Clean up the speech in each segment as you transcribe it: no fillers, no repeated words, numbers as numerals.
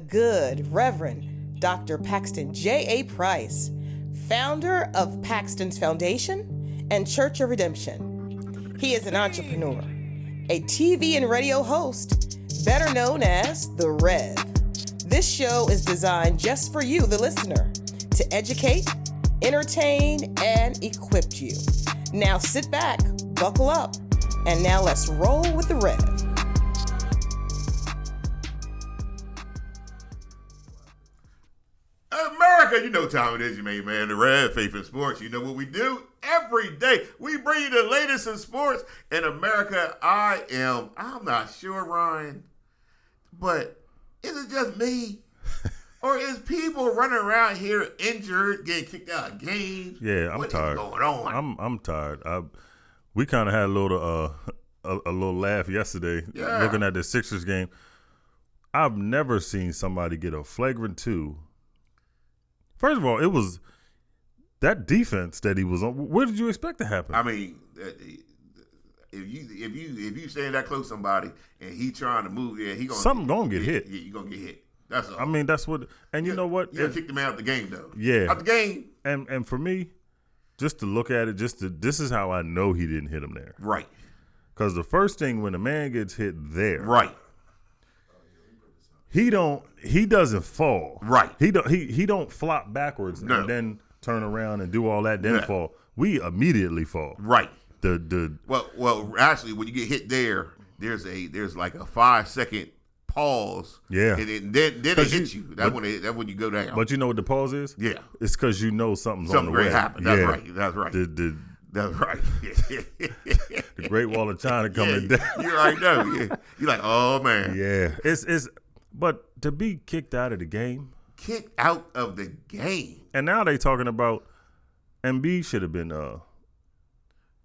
good Reverend Dr. Paxton J.A. Price, founder of Paxton's Foundation and Church of Redemption. He is an entrepreneur, a TV and radio host, better known as The Rev. This show is designed just for you, the listener, to educate, entertain, and equip you. Now sit back, buckle up, and now let's roll with The Rev. America, you know what time it is, you main man, The Rev, Faith in Sports. You know what we do every day. We bring you the latest in sports. In America, I'm not sure, Ryan, but is it just me? Or is people running around here injured, getting kicked out of games? Yeah, I'm tired. What is going on? I'm tired. We kind of had a little laugh yesterday looking at the Sixers game. I've never seen somebody get a flagrant 2. First of all, it was that defense that he was on. What did you expect to happen? I mean, if you stand that close to somebody and he trying to move, he gonna something gonna get hit. Yeah, you gonna get hit. That's all. I mean, that's what. And you know what? You gotta kick the man out the game, though. Yeah, out the game. And for me, just to look at it, this is how I know he didn't hit him there. Right. Because the first thing when a man gets hit there, right. He doesn't fall. Right. He don't flop backwards and then turn around and do all that, then fall. We immediately fall. Right. Well, actually, when you get hit there, there's like a 5-second pause. Yeah. And then it hits you. That's when you go down. But you know what the pause is? Yeah. It's because you know something on the way. Something great happened. That's right. That's right. That's right. The Great Wall of China coming down. You already know. Yeah. You're like, oh man. Yeah. But to be kicked out of the game. Kicked out of the game. And now they talking about Embiid should have been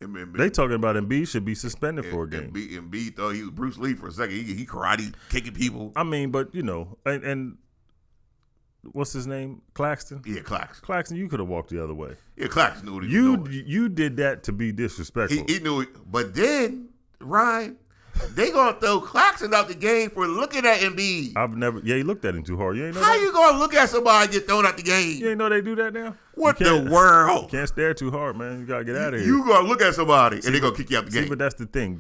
they talking about Embiid should be suspended for a game. Embiid thought he was Bruce Lee for a second. He karate kicking people. I mean, but you know, and what's his name? Claxton? Yeah, Claxton. Claxton, you could have walked the other way. Yeah, Claxton knew what he was doing. You did that to be disrespectful. He knew it. But then, Ryan, they gonna throw Claxton out the game for looking at Embiid. He looked at him too hard. You ain't know How that? you gonna look at somebody get thrown out the game? You ain't know they do that now? What the world? You can't stare too hard, man. You gotta get out of here. You gonna look at somebody and they gonna kick you out the game. But that's the thing.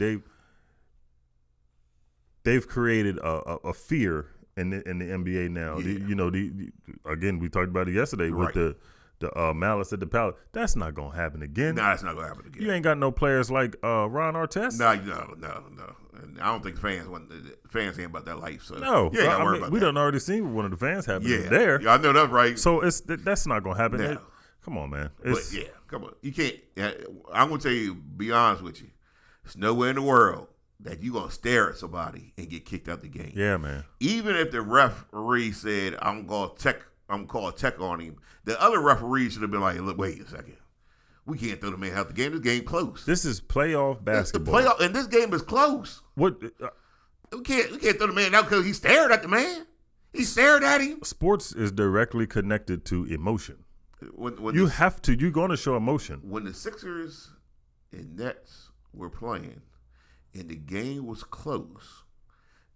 They've created a fear in the NBA now. Yeah. Again, we talked about it yesterday with the malice at the palace. That's not gonna happen again. No, that's not gonna happen again. You ain't got no players like Ron Artest. No. I don't think fans ain't about that life. So no, you ain't gotta worry about that. We done already seen one of the fans happening there. Yeah, I know that's right. So that's not gonna happen. No. Come on, man. Come on. You can't. I'm gonna tell you. Be honest with you. There's nowhere in the world that you gonna stare at somebody and get kicked out the game. Yeah, man. Even if the referee said, I'm call a tech on him, the other referee should have been like, look, wait a second. We can't throw the man out the game. This game close. This is playoff basketball. It's the playoff, and this game is close. What? We can't throw the man out because he stared at the man. He stared at him. Sports is directly connected to emotion. When you're going to show emotion. When the Sixers and Nets were playing and the game was close,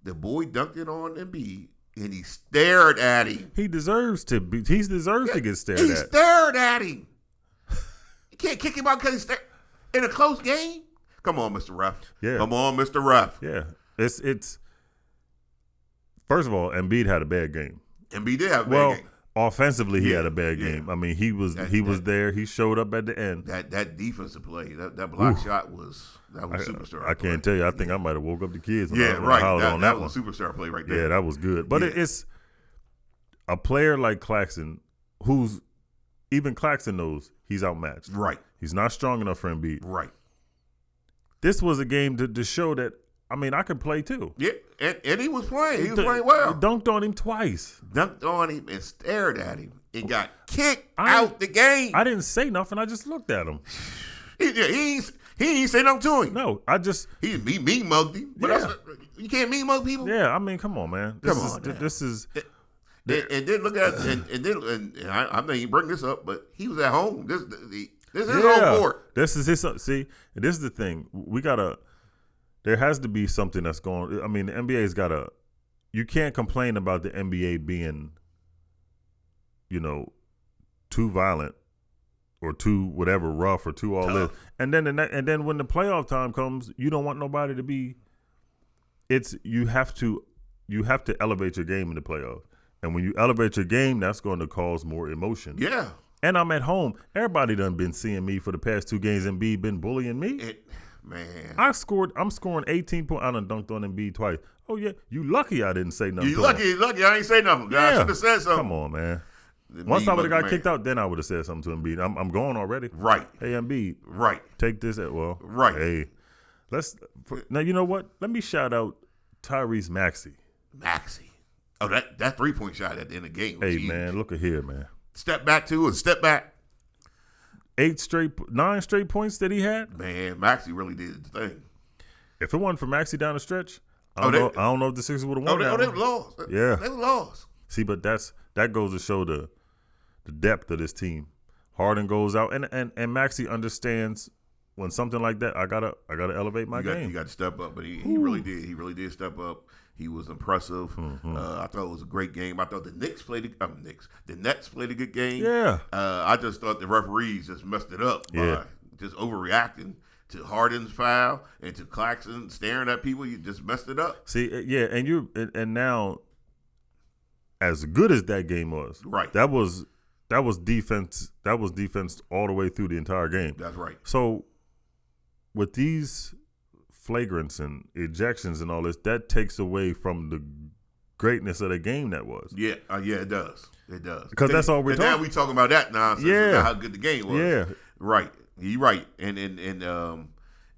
the boy dunked it on Embiid and he stared at him. He deserves to to get stared at. He stared at him. You can't kick him out because he stared in a close game. Come on, Mr. Ref. Yeah. Come on, Mr. Ref. Yeah. It's first of all, Embiid had a bad game. Embiid did have a bad game. Offensively, he had a bad game. I mean, he was there. He showed up at the end. That defensive play, that block shot was superstar. I can't tell you. I think I might have woke up the kids. That was a superstar play right there. Yeah, that was good. But it's a player like Claxton, who's even Claxton knows he's outmatched. Right. He's not strong enough for Embiid. Right. This was a game to show that. I mean, I can play too. Yeah, and he was playing. He was playing well. He dunked on him twice. Dunked on him and stared at him and got kicked out the game. I didn't say nothing. I just looked at him. He ain't say nothing to him. No, he mean mugged him. But you can't mean mug people. Yeah, I mean, come on, man. This is. And then look at and I'm not even bringing this up, but he was at home. This is his home court. This is his. See, this is the thing. There has to be something that's going. I mean, the NBA's got to. you can't complain about the NBA being, too violent or too whatever rough or too all this. And then when the playoff time comes, you don't want nobody to be. You have to elevate your game in the playoffs. And when you elevate your game, that's going to cause more emotion. Yeah. And I'm at home. Everybody done been seeing me for the past 2 games. Embiid been bullying me. Man. I'm scoring 18 points. I done dunked on Embiid twice. Oh, yeah. You lucky I didn't say nothing. You lucky. I ain't say nothing. Yeah. I should have said something. Come on, man. Once I would have got kicked out, then I would have said something to Embiid. I'm going already. Right. Hey, Embiid. Right. Take this. Right. Hey. Now, you know what? Let me shout out Tyrese Maxey. Oh, that 3-point shot at the end of the game was huge. Man, look at here, man. Step back. 9 straight points that he had. Man, Maxey really did the thing. If it wasn't for Maxey down the stretch, I don't know if the Sixers would have won. They lost. Yeah, they lost. See, but that goes to show the depth of this team. Harden goes out, and Maxey understands when something like that. I gotta elevate my game. You got to step up, but he really did. He really did step up. He was impressive. Mm-hmm. I thought it was a great game. I thought the Nets played a good game. Yeah. I just thought the referees just messed it up by just overreacting to Harden's foul and to Claxton staring at people. You just messed it up. See, yeah, and now, as good as that game was, right? That was defense. That was defense all the way through the entire game. That's right. So, with these flagrants and ejections and all this, that takes away from the greatness of the game that was. Yeah, it does. It does. Because that's all we're talking. Now we talking about that nonsense. Yeah, about how good the game was. Yeah, right. You're right. And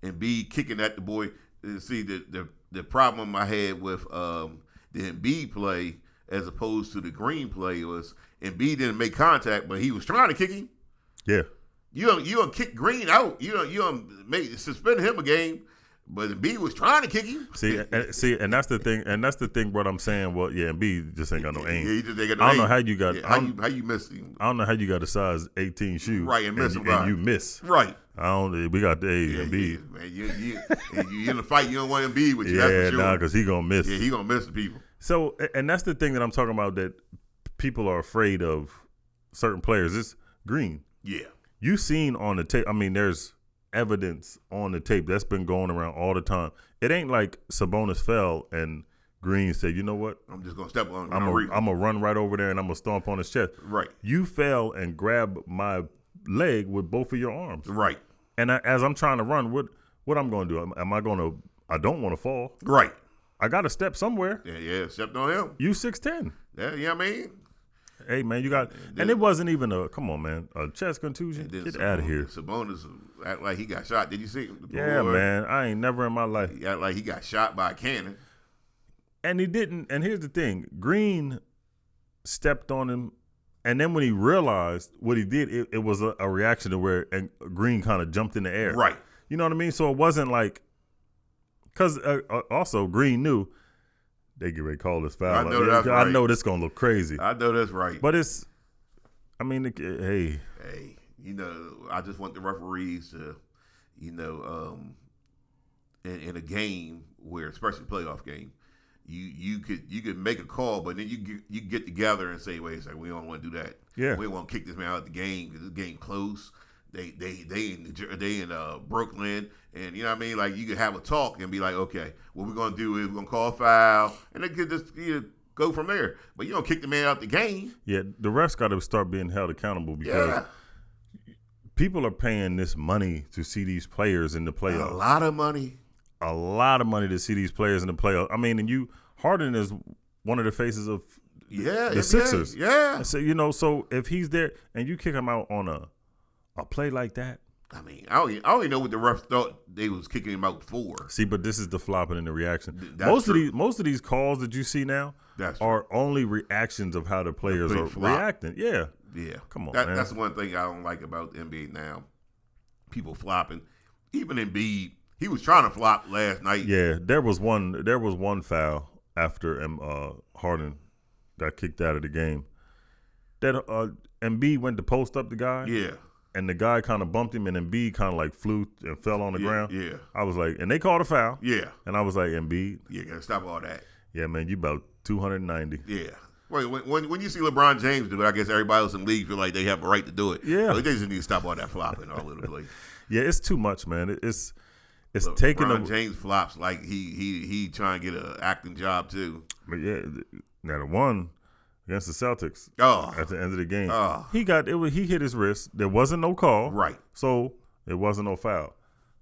Embiid kicking at the boy. See the problem I had with the Embiid play as opposed to the Green play was Embiid didn't make contact, but he was trying to kick him. Yeah. You don't kick Green out. You don't suspend him a game. But Embiid was trying to kick him. And that's the thing. And that's the thing. What I'm saying, well, yeah, Embiid just ain't got no aim. Yeah, he just ain't got no I aim. don't know how you got. How you miss him? I don't know how you got a size 18 shoe, right? And miss and you miss, right? I don't. We got the Embiid. Yeah, man, you in the fight. You don't want Embiid with you. Yeah, that's for sure. because he gonna miss. Yeah, he gonna miss the people. So, and that's the thing that I'm talking about. That people are afraid of certain players. It's Green. Yeah, you seen on the tape. I mean, there's evidence on the tape that's been going around all the time. It ain't like Sabonis fell and Green said, you know what? I'm just going to step on him. I'm going to run right over there and I'm going to stomp on his chest. Right. You fell and grabbed my leg with both of your arms. Right. And as I'm trying to run, what I'm going to do? Am I going to – I don't want to fall. Right. I got to step somewhere. Yeah, stepped on him. You 6'10". Yeah, you know what I mean? Hey, man, you got – and it wasn't even a – come on, man, a chest contusion. Get out of here. Sabonis act like he got shot. Did you see him? Yeah, man. I ain't never in my life. He act like he got shot by a cannon. And he didn't. And here's the thing. Green stepped on him. And then when he realized what he did, it was a reaction to where and Green kind of jumped in the air. Right. You know what I mean? So it wasn't like – because also Green knew – they get ready to call this foul. I know that's right. I know this going to look crazy. I know that's right. But it's – I mean, hey. Hey, I just want the referees to, in a game where, especially a playoff game, you could make a call, but then you get together and say, wait a second, we don't want to do that. Yeah. We don't want to kick this man out of the game because this game close. They in Brooklyn, and you know what I mean. Like you could have a talk and be like, okay, what we're gonna do is we're gonna call a foul, and they could just go from there. But you don't kick the man out the game. Yeah, the refs got to start being held accountable because people are paying this money to see these players in the playoffs. A lot of money to see these players in the playoffs. I mean, and Harden is one of the faces of the Sixers. Yeah. So so if he's there and you kick him out on a play like that. I mean, I don't even know what the refs thought they was kicking him out for. See, but this is the flopping and the reaction. That's Most of these calls that you see now are only reactions of how the players are reacting. Yeah. Yeah. Come on, man. That's one thing I don't like about the NBA now. People flopping. Even Embiid, he was trying to flop last night. Yeah, there was one foul after Harden got kicked out of the game. That Embiid went to post up the guy. Yeah. And the guy kind of bumped him, and Embiid kind of like flew and fell on the ground. Yeah. I was like, and they called a foul. Yeah. And I was like, Embiid. Yeah, gotta stop all that. Yeah, man, you about 290. Yeah. Wait, when you see LeBron James do it, I guess everybody else in the league feel like they have a right to do it. Yeah. They just need to stop all that flopping all over the place. Yeah, it's too much, man. It's Look, taking LeBron James flops like he trying to get an acting job too. But yeah, now the one against the Celtics at the end of the game, he hit his wrist. There wasn't no call, right? So it wasn't no foul.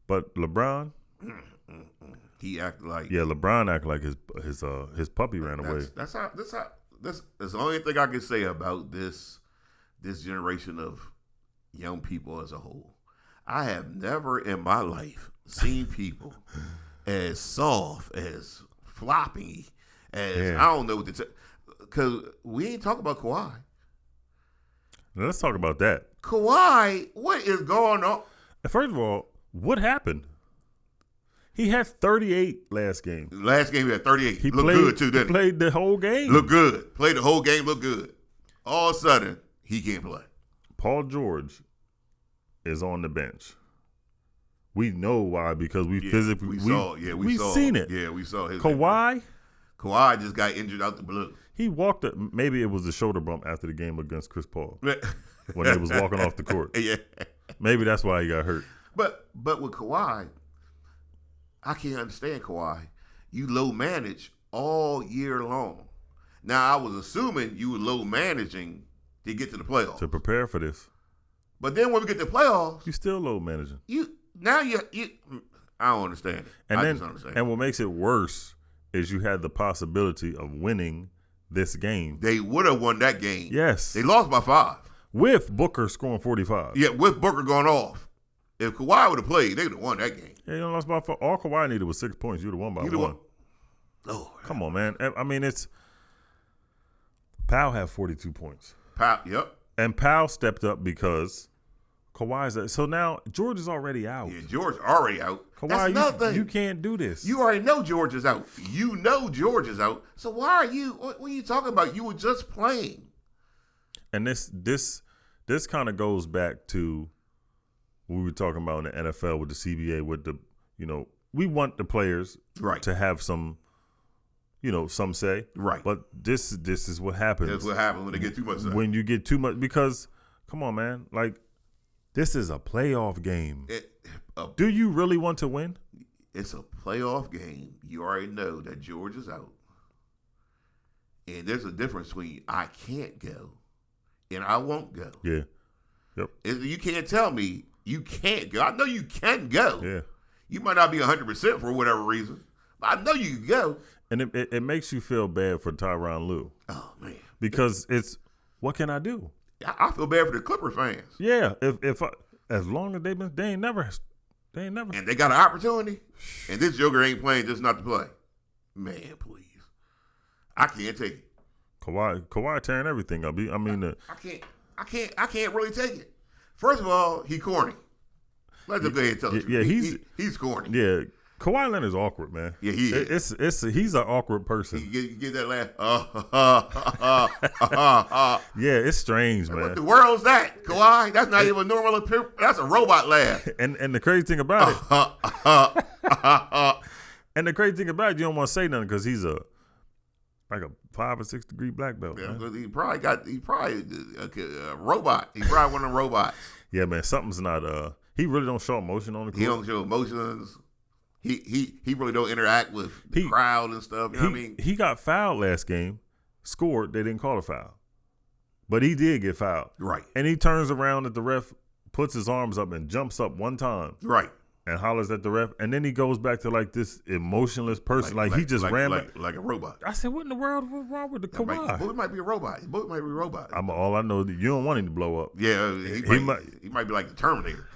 But LeBron, he acted like LeBron acted like his puppy ran away. That's the only thing I can say about this generation of young people as a whole. I have never in my life seen people as soft, as floppy, as I don't know what to say. Because we ain't talking about Kawhi. Now, let's talk about that. Kawhi, what is going on? First of all, what happened? He had 38 last game. Last game he had 38. He looked good too, didn't he? Played the whole game. Looked good. Played the whole game, looked good. All of a sudden, he can't play. Paul George is on the bench. We know why, because we've seen it. Yeah, we saw his Kawhi just got injured out the blue. He walked up, maybe it was a shoulder bump after the game against Chris Paul when they was walking off the court. Yeah. Maybe that's why he got hurt. But with Kawhi, I can't understand Kawhi. You low manage all year long. Now I was assuming you were low managing to get to the playoffs. To prepare for this. But then when we get to the playoffs, you still low managing. You I don't understand it. I just don't understand. And what makes it worse is you had the possibility of winning this game. They would have won that game. Yes. They lost by 5. With Booker scoring 45. Yeah, with Booker going off. If Kawhi would have played, they would have won that game. Yeah, you lost by 4. All Kawhi needed was 6 points. You'd have won by 1. Lord. Come on, man. I mean, Powell had 42 points. Yep. And Powell stepped up because Kawhi's out. So now George is already out. Yeah, George already out. Kawhi, that's another thing. You can't do this. You already know George is out. You know George is out. So why are you? What are you talking about? You were just playing. And this kind of goes back to what we were talking about in the NFL with the CBA. With the we want the players to have some. Some say. Right. But this is what happens. That's what happens when they get too much. When you get too much, because, come on, man. Like, this is a playoff game. Do you really want to win? It's a playoff game. You already know that George is out. And there's a difference between I can't go and I won't go. Yeah. Yep. You can't tell me you can't go. I know you can go. Yeah. You might not be 100% for whatever reason, but I know you can go. And it makes you feel bad for Tyronn Lue. Oh, man. Because it's, what can I do? I feel bad for the Clippers fans. Yeah. As long as they ain't never. And they got an opportunity, and this joker ain't playing just not to play. Man, please. I can't take it. Kawhi tearing everything up. I mean, I can't really take it. First of all, he corny. Let's just go ahead and tell you. Yeah, he's corny. Yeah. Kawhi Leonard's awkward, man. Yeah, he is. He's an awkward person. You get that laugh. Yeah, it's strange, man. What the world's that, Kawhi? That's not even normal. That's a robot laugh. And the crazy thing about it, and the crazy thing about it, you don't want to say nothing because he's like a 5 or 6 degree black belt. Yeah, man. he probably a robot. He probably one of them robots. Yeah, man. Something's not. He really don't show emotion on the court. He don't show emotions. He really don't interact with the crowd and stuff. You know what I mean? He got fouled last game, scored. They didn't call a foul, but he did get fouled. Right. And he turns around at the ref, puts his arms up, and jumps up one time. Right. And hollers at the ref, and then he goes back to like this emotionless person, like he just ran like a robot. I said, "What in the world was wrong with the Kawhi?" Boy might be a robot. Boy might be a robot. All I know is you don't want him to blow up. Yeah, he might be like the Terminator.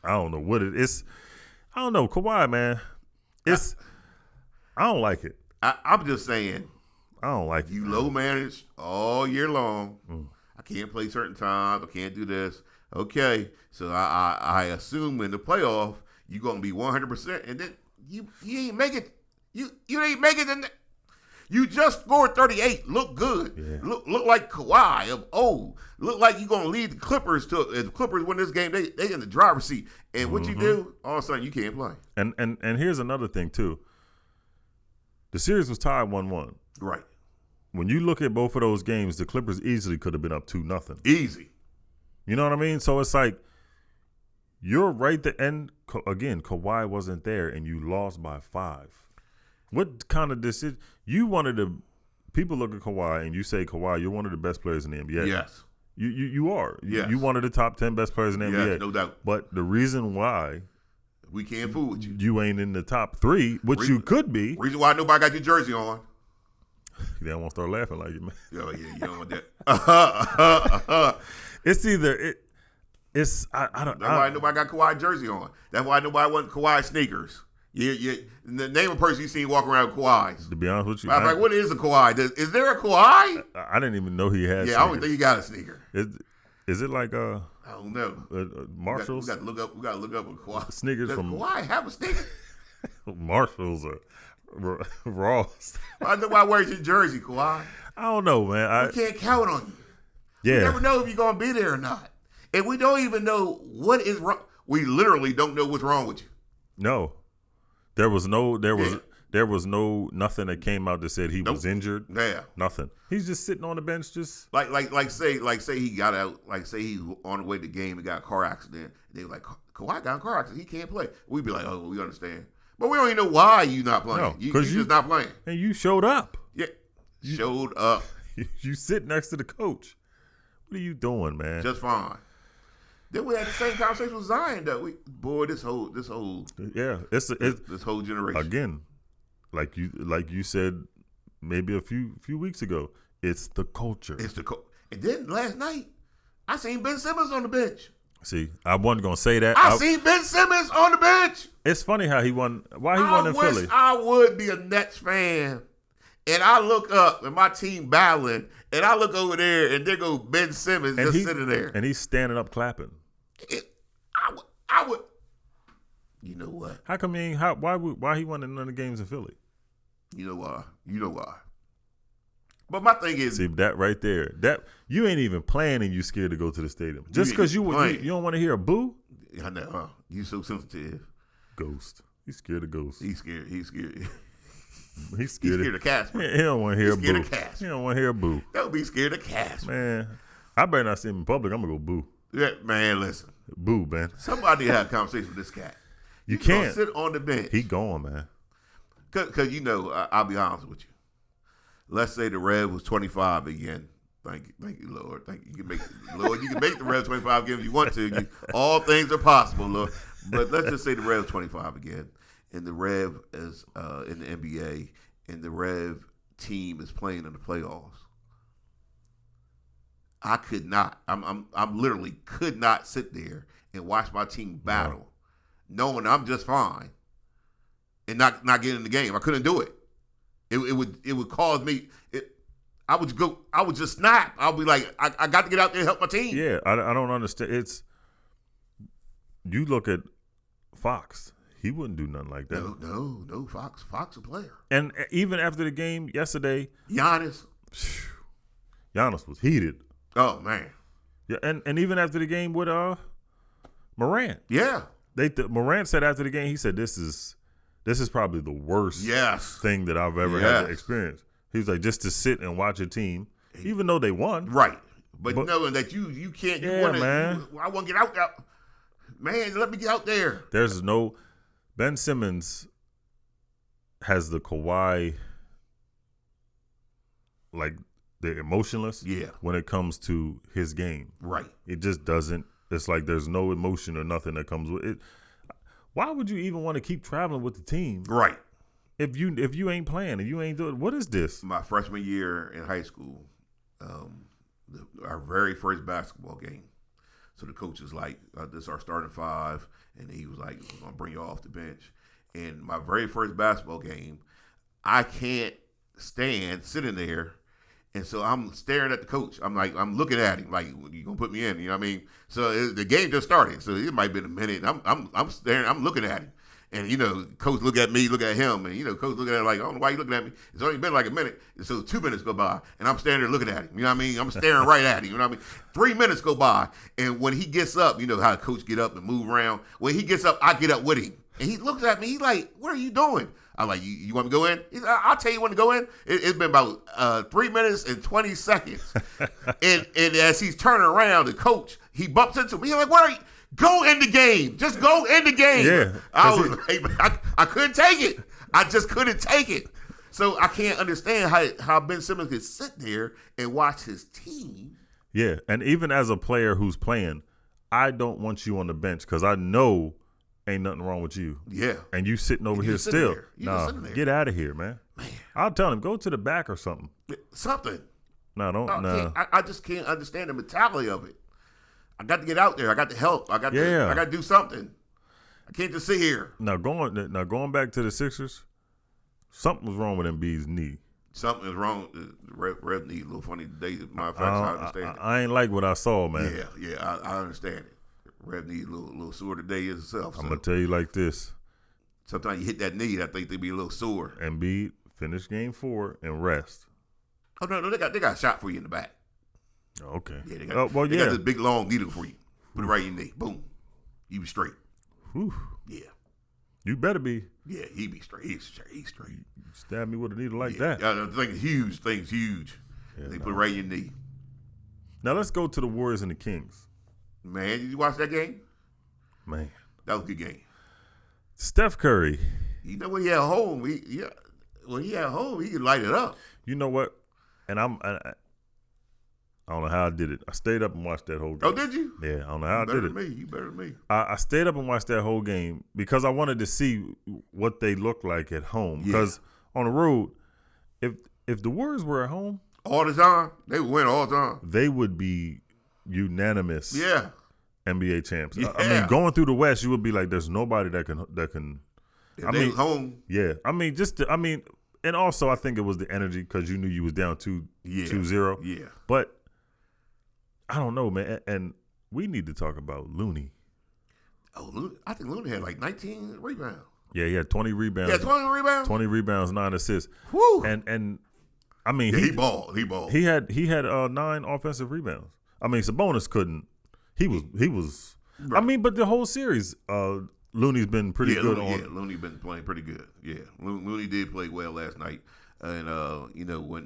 I don't know what it is. I don't know, Kawhi, man. I don't like it. I'm just saying. I don't like it. You low managed all year long. I can't play certain times. I can't do this. Okay, so I assume in the playoff you're gonna be 100%, and then you ain't make it. You ain't make it. You just scored 38. Look good. Yeah. Look like Kawhi of old. Look like you're gonna lead the Clippers to. If the Clippers win this game, they in the driver's seat. And what you do, all of a sudden you can't play. And here's another thing too. The series was tied 1-1. Right. When you look at both of those games, the Clippers easily could have been up 2-0. Easy. You know what I mean? So it's like you're right the end. Again, Kawhi wasn't there, and you lost by 5. What kind of decision? You wanted to – people look at Kawhi, and you say, Kawhi, you're one of the best players in the NBA. Yes. You are. Yes. You one of the top 10 best players in the NBA. Yes, no doubt. But the reason why we can't fool with you. You ain't in the top 3, which you could be. Reason why nobody got your jersey on. They don't want to start laughing like you, man. Oh, yeah, you don't want that. It's either it's I don't. That's why nobody got Kawhi jersey on. That's why nobody want Kawhi sneakers. The name of a person you see walking around with Kawhis. To be honest with you, I'm like, what is a Kawhi? Is there a Kawhi? I didn't even know he had. Yeah, I don't think he got a sneaker. Is it like I don't know. Marshalls? We got to look up a Kawhi. Sneakers Does from Kawhi have a sneaker? Marshalls or Ross. I know why wears your jersey, Kawhi. I don't know, man. We can't count on you. Yeah. We never know if you're going to be there or not. And we don't even know what is wrong. We literally don't know what's wrong with you. No. There was nothing that came out that said he was injured. Yeah. Nothing. He's just sitting on the bench just say he got out, say he was on the way to the game and got a car accident. They were like, Kawhi got a car accident, he can't play. We'd be like, oh, we understand. But we don't even know why you not playing. No, you just not playing. And you showed up. Yeah. Showed up. You sit next to the coach. What are you doing, man? Just fine. Then we had the same conversation with Zion though. This whole this whole generation. Again, like you said maybe a few weeks ago, it's the culture. And then last night, I seen Ben Simmons on the bench. See, I wasn't gonna say that. I seen Ben Simmons on the bench. It's funny how he won. Why he won in Philly? I would be a Nets fan, and I look up and my team battling, and I look over there, and there goes Ben Simmons sitting there, and he's standing up clapping. I would. You know what? How come why he won in none of the games in Philly? You know why? But my thing is, see that right there. That you ain't even playing and you scared to go to the stadium just because you don't want to hear a boo. I know. Huh? You so sensitive. Ghost. He's scared of ghosts. He's scared. He's scared. He's scared of Casper. He don't want to hear a boo. He don't want to hear a boo. Don't be scared of Casper. Man, I better not see him in public. I'm gonna go boo. Yeah, man, listen. Boo, man. Somebody had a conversation with this cat. You can't sit on the bench. He going, man. Because I'll be honest with you. Let's say the Rev was 25 again. Thank you, Lord. Thank you. You can make the Rev 25 again if you want to. All things are possible, Lord. But let's just say the Rev 25 again, and the Rev is in the NBA, and the Rev team is playing in the playoffs. I could not. I'm literally could not sit there and watch my team battle, knowing I'm just fine, and not get in the game. I couldn't do it. It would cause me. I would just snap. I'll be like, I got to get out there and help my team. Yeah, I don't understand. You look at Fox. He wouldn't do nothing like that. No. Fox a player. And even after the game yesterday, Giannis was heated. Oh man. Yeah, and even after the game with Morant. Yeah. Morant said after the game, he said this is probably the worst thing that I've ever had to experience. He was like, just to sit and watch a team, even though they won. Right. But knowing that you can't, man. I want to get out there. Man, let me get out there. Ben Simmons has the Kawhi, like the emotionless when it comes to his game. Right. It just doesn't. It's like there's no emotion or nothing that comes with it. Why would you even want to keep traveling with the team? Right. If you ain't playing, if you ain't doing, what is this? My freshman year in high school, our very first basketball game. So the coach is like, this is our starting 5, and he was like, we're going to bring you off the bench. And my very first basketball game, I can't stand sitting there. And so I'm staring at the coach. I'm looking at him like, you gonna put me in? You know what I mean? So the game just started. So it might have been a minute. I'm staring. I'm looking at him. And coach look at me, look at him, and coach looking at him like, I don't know why you looking at me. It's only been like a minute. And so 2 minutes go by, and I'm standing there looking at him. You know what I mean? I'm staring right at him. You know what I mean? 3 minutes go by, and when he gets up, you know how coach get up and move around. When he gets up, I get up with him, and he looks at me. He's like, "What are you doing?" I'm like, you want me to go in? He said, I'll tell you when to go in. It's been about 3 minutes and 20 seconds. and as he's turning around, the coach, he bumps into me. He's like, what are you? Go in the game. Just go in the game. Yeah. I was like, I couldn't take it. I just couldn't take it. So I can't understand how Ben Simmons could sit there and watch his team. Yeah, and even as a player who's playing, I don't want you on the bench because I know ain't nothing wrong with you. Yeah. And you sitting over here still. Nah, get out of here, man. I'll tell him, go to the back or something. Something. No, don't. No. I just can't understand the mentality of it. I got to get out there. I got to help. I got to do something. I can't just sit here. Now going back to the Sixers, something was wrong with Embiid's knee. Something is wrong. Rev knee a little funny today. My facts, I understand it. I ain't like what I saw, man. Yeah, I understand it. Rev knee a little sore today itself. I'm gonna tell you like this. Sometimes you hit that knee, I think they be a little sore. Embiid finished game 4 and rest. Oh no, they got a shot for you in the back. Okay. Yeah, they got this big long needle for you. Put it right in your knee. Boom. You be straight. Whew. Yeah. You better be. Yeah, he be straight. He's straight. Stab me with a needle like that. Yeah, the thing's huge. Yeah, they put it right in your knee. Now let's go to the Warriors and the Kings. Man, did you watch that game? Man. That was a good game. Steph Curry. You know when he at home, when he at home, he can light it up. You know what? And I don't know how I did it. I stayed up and watched that whole game. Oh, did you? Yeah, I don't know how I did it. You better than me. I stayed up and watched that whole game because I wanted to see what they look like at home. Because on the road, if the Warriors were at home all the time, they would win all the time. They would be unanimous. Yeah. NBA champs. Yeah. I mean, going through the West, you would be like, there's nobody that can. If they was home. Yeah. I mean, and also I think it was the energy because you knew you was down 2-0. Yeah. But I don't know, man. And we need to talk about Looney. Oh, I think Looney had like 19 rebounds. Yeah, he had 20 rebounds. Yeah, 20 rebounds. 20 rebounds, 9 assists. Woo. And I mean, he balled. He had 9 offensive rebounds. I mean, Sabonis couldn't. He was. Right. I mean, but the whole series, Looney's been pretty good. Looney been playing pretty good. Yeah, Looney did play well last night. And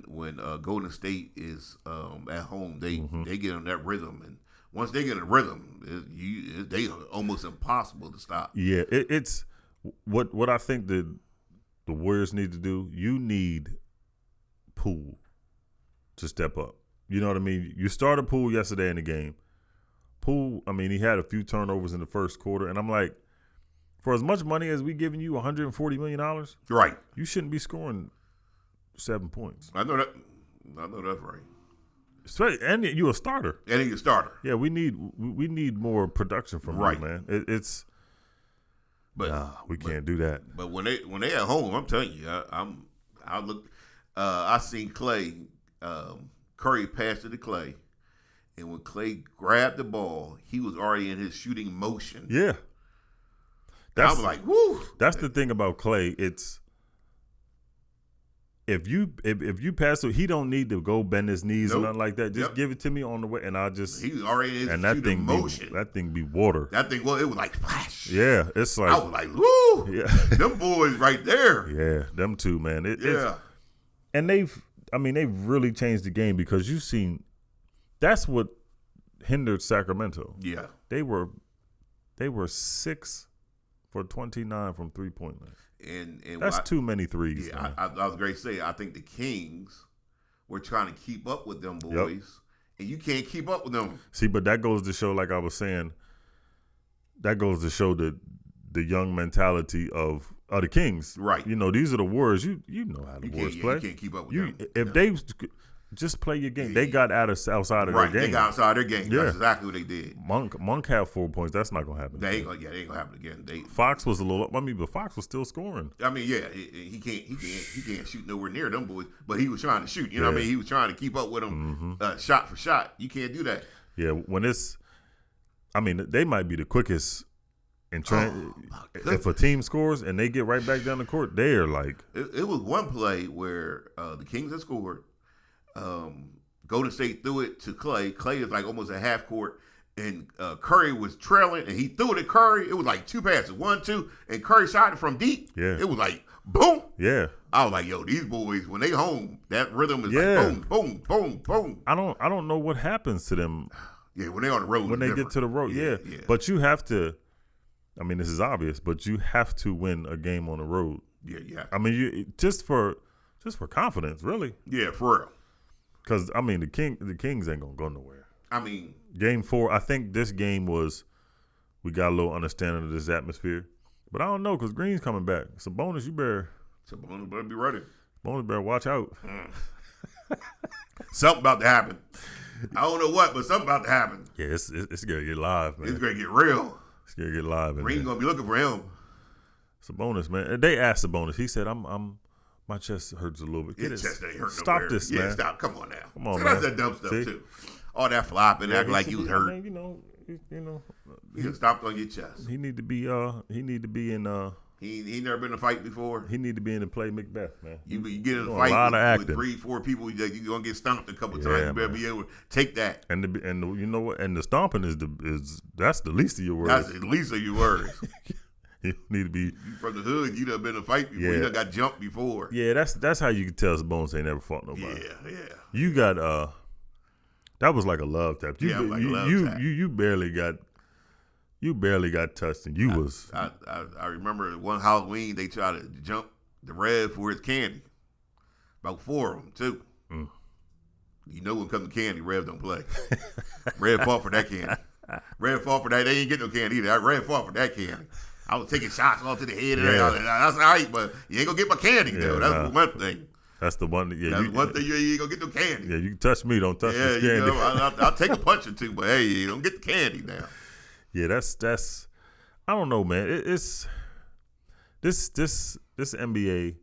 when Golden State is at home, they get on that rhythm, and once they get in a rhythm, they are almost impossible to stop. Yeah, it's what I think the Warriors need to do. You need Poole to step up. You know what I mean? You started Poole yesterday in the game. Poole, I mean, he had a few turnovers in the first quarter, and I'm like, for as much money as we giving you, $140 million, right? You shouldn't be scoring 7 points. I know that's right. And you're a starter. And you're a starter. Yeah, we need more production from you, man. We can't do that. But when they at home, I'm telling you, I seen Clay, Curry pass to Clay, and when Clay grabbed the ball, he was already in his shooting motion. Yeah. I was like, woo. That's the thing about Clay. It's if you pass it, he don't need to go bend his knees or nothing like that. Just give it to me on the way, and I just he was already in his shooting motion. That thing be water. That thing, well, it was like splash. Yeah, it's like I was like, woo. Yeah, them boys right there. Yeah, them two, man. And they've really changed the game because you've seen. That's what hindered Sacramento. Yeah, they were 6 for 29 from 3-point line. And that's too many threes. Yeah, I was great to say. I think the Kings were trying to keep up with them boys, and you can't keep up with them. See, but that goes to show, like I was saying, that goes to show the young mentality of the Kings. Right. You know, these are the Warriors. You know how the Warriors play. You can't keep up with them. If they just play your game, they got outside of their game. They got outside their game. Yeah. That's exactly what they did. Monk had 4 points. That's not gonna happen. They ain't gonna happen again. Fox was a little. but Fox was still scoring. I mean, yeah, he can't shoot nowhere near them boys, but he was trying to shoot. You know what I mean? He was trying to keep up with them, shot for shot. You can't do that. Yeah, they might be the quickest. If a team scores and they get right back down the court, they are like. It was one play where the Kings had scored. Golden State threw it to Clay. Clay is like almost at half court, and Curry was trailing, and he threw it at Curry. It was like 2 passes, 1, 2, and Curry shot it from deep. Yeah, it was like boom. Yeah. I was like, yo, these boys, when they home, that rhythm is like boom, boom, boom, boom. I don't know what happens to them. Yeah, when they on the road. When they get to the road, yeah. But you have to. I mean, this is obvious, but you have to win a game on the road. Yeah. I mean, just for confidence, really. Yeah, for real. Because I mean, the Kings ain't gonna go nowhere. I mean, Game 4. I think this game was. We got a little understanding of this atmosphere, but I don't know because Green's coming back. Sabonis, you better. Sabonis better be ready. Sabonis better watch out. Something about to happen. I don't know what, but something about to happen. Yeah, it's gonna get live, man. It's gonna get real. It's gonna get live. Green gonna be looking for him. Sabonis, man. They asked Sabonis. He said, "I'm my chest hurts a little bit. His chest ain't hurting. Stop this, man. Yeah, stop. Come on now. Come on, so man. that's that dumb stuff See? too. All that flopping, acting like he was hurt. I mean, you know, He just stopped on your chest. he need to be in. He never been in a fight before. He need to be in the play Macbeth, man. You get in a Doing fight a lot of with acting. 3-4 people, you're gonna get stomped a couple Yeah, times. You better man. be able to take that. And you know what? And the stomping is that's the least of your worries. That's the least of your worries. You need to be. You from the hood, you done been in a fight before. Yeah. You done got jumped before. Yeah, that's how you can tell Sabonis ain't never fought nobody. Yeah. You got that was like a love tap. Yeah, like a love tap. You barely got touched, and you was. I remember one Halloween they tried to jump the Rev for his candy. About 4 of them too. Mm. You know when it comes to candy, Rev don't play. Rev fought for that candy. Rev fought for that. They ain't get no candy either. Rev fought for that candy. I was taking shots all to the head. And everything. That's all right, but you ain't gonna get my candy though. That's one thing. That's the one. Yeah, That's one thing you ain't gonna get no candy. Yeah, you can touch me, don't touch this you candy. know, I'll take a punch or two, but hey, you don't get the candy now. Yeah, that's. I don't know, man. It's this NBA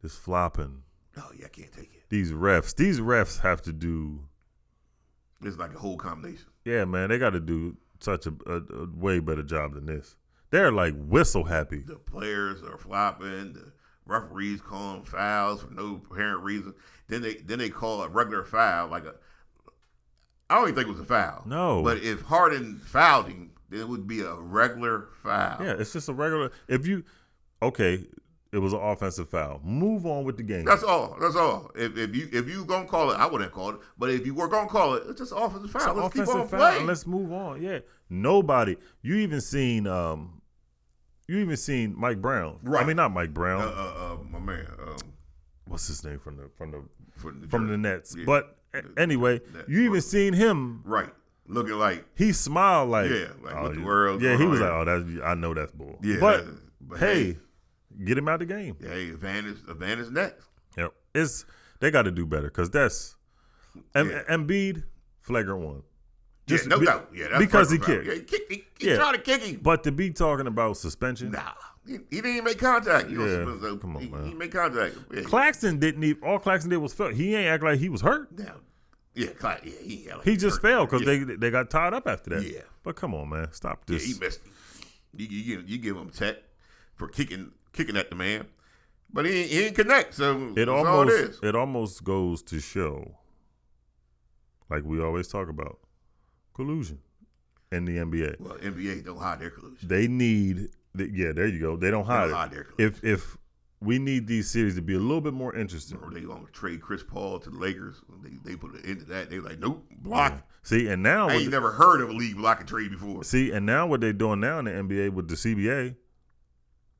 is flopping. Oh yeah, I can't take it. These refs have to do. It's like a whole combination. Yeah, man, they got to do such a way better job than this. They're like whistle happy. The players are flopping. The referees calling fouls for no apparent reason. Then they call a regular foul like a. I don't even think it was a foul. No. But if Harden fouled him, then it would be a regular foul. Yeah, it's just a regular. It was an offensive foul. Move on with the game. That's all. If you gonna call it, I wouldn't call it. But if you were gonna call it, it's just offensive foul. Let's keep on playing. Let's move on. Yeah. Nobody. You even seen Mike Brown. Right. I mean, not Mike Brown. My man. What's his name from the From the Nets? Yeah. But anyway, you even seen him. Right. Looking like He smiled like what the world. Yeah, he was like, I know that's bull. Yeah, but hey, get him out the game. Hey, advantage next. Yep. They got to do better because that's Embiid flagrant one. Just no doubt. Yeah, that's because he foul. kicked. Yeah, he tried to kick him. But to be talking about suspension, Nah, he didn't even make contact. Come on, man. He didn't make contact. Yeah. Claxton didn't even. All Claxton did was fail. He ain't act like he was hurt. He just failed because they got tied up after that. Yeah. But come on, man, stop this. Yeah, he missed him. You give him tech for kicking at the man, but he didn't connect. So It that's all it is. almost goes to show, like we always talk about, collusion in the NBA. Well, NBA don't hide their collusion. They need, there you go. They don't hide their it. collusion. If we need these series to be a little bit more interesting. Or they gonna trade Chris Paul to the Lakers. They put an end to that. They like, nope, block. Yeah. See, and now I ain't never heard of a league blocking trade before. See, and now what they doing now in the NBA with the CBA,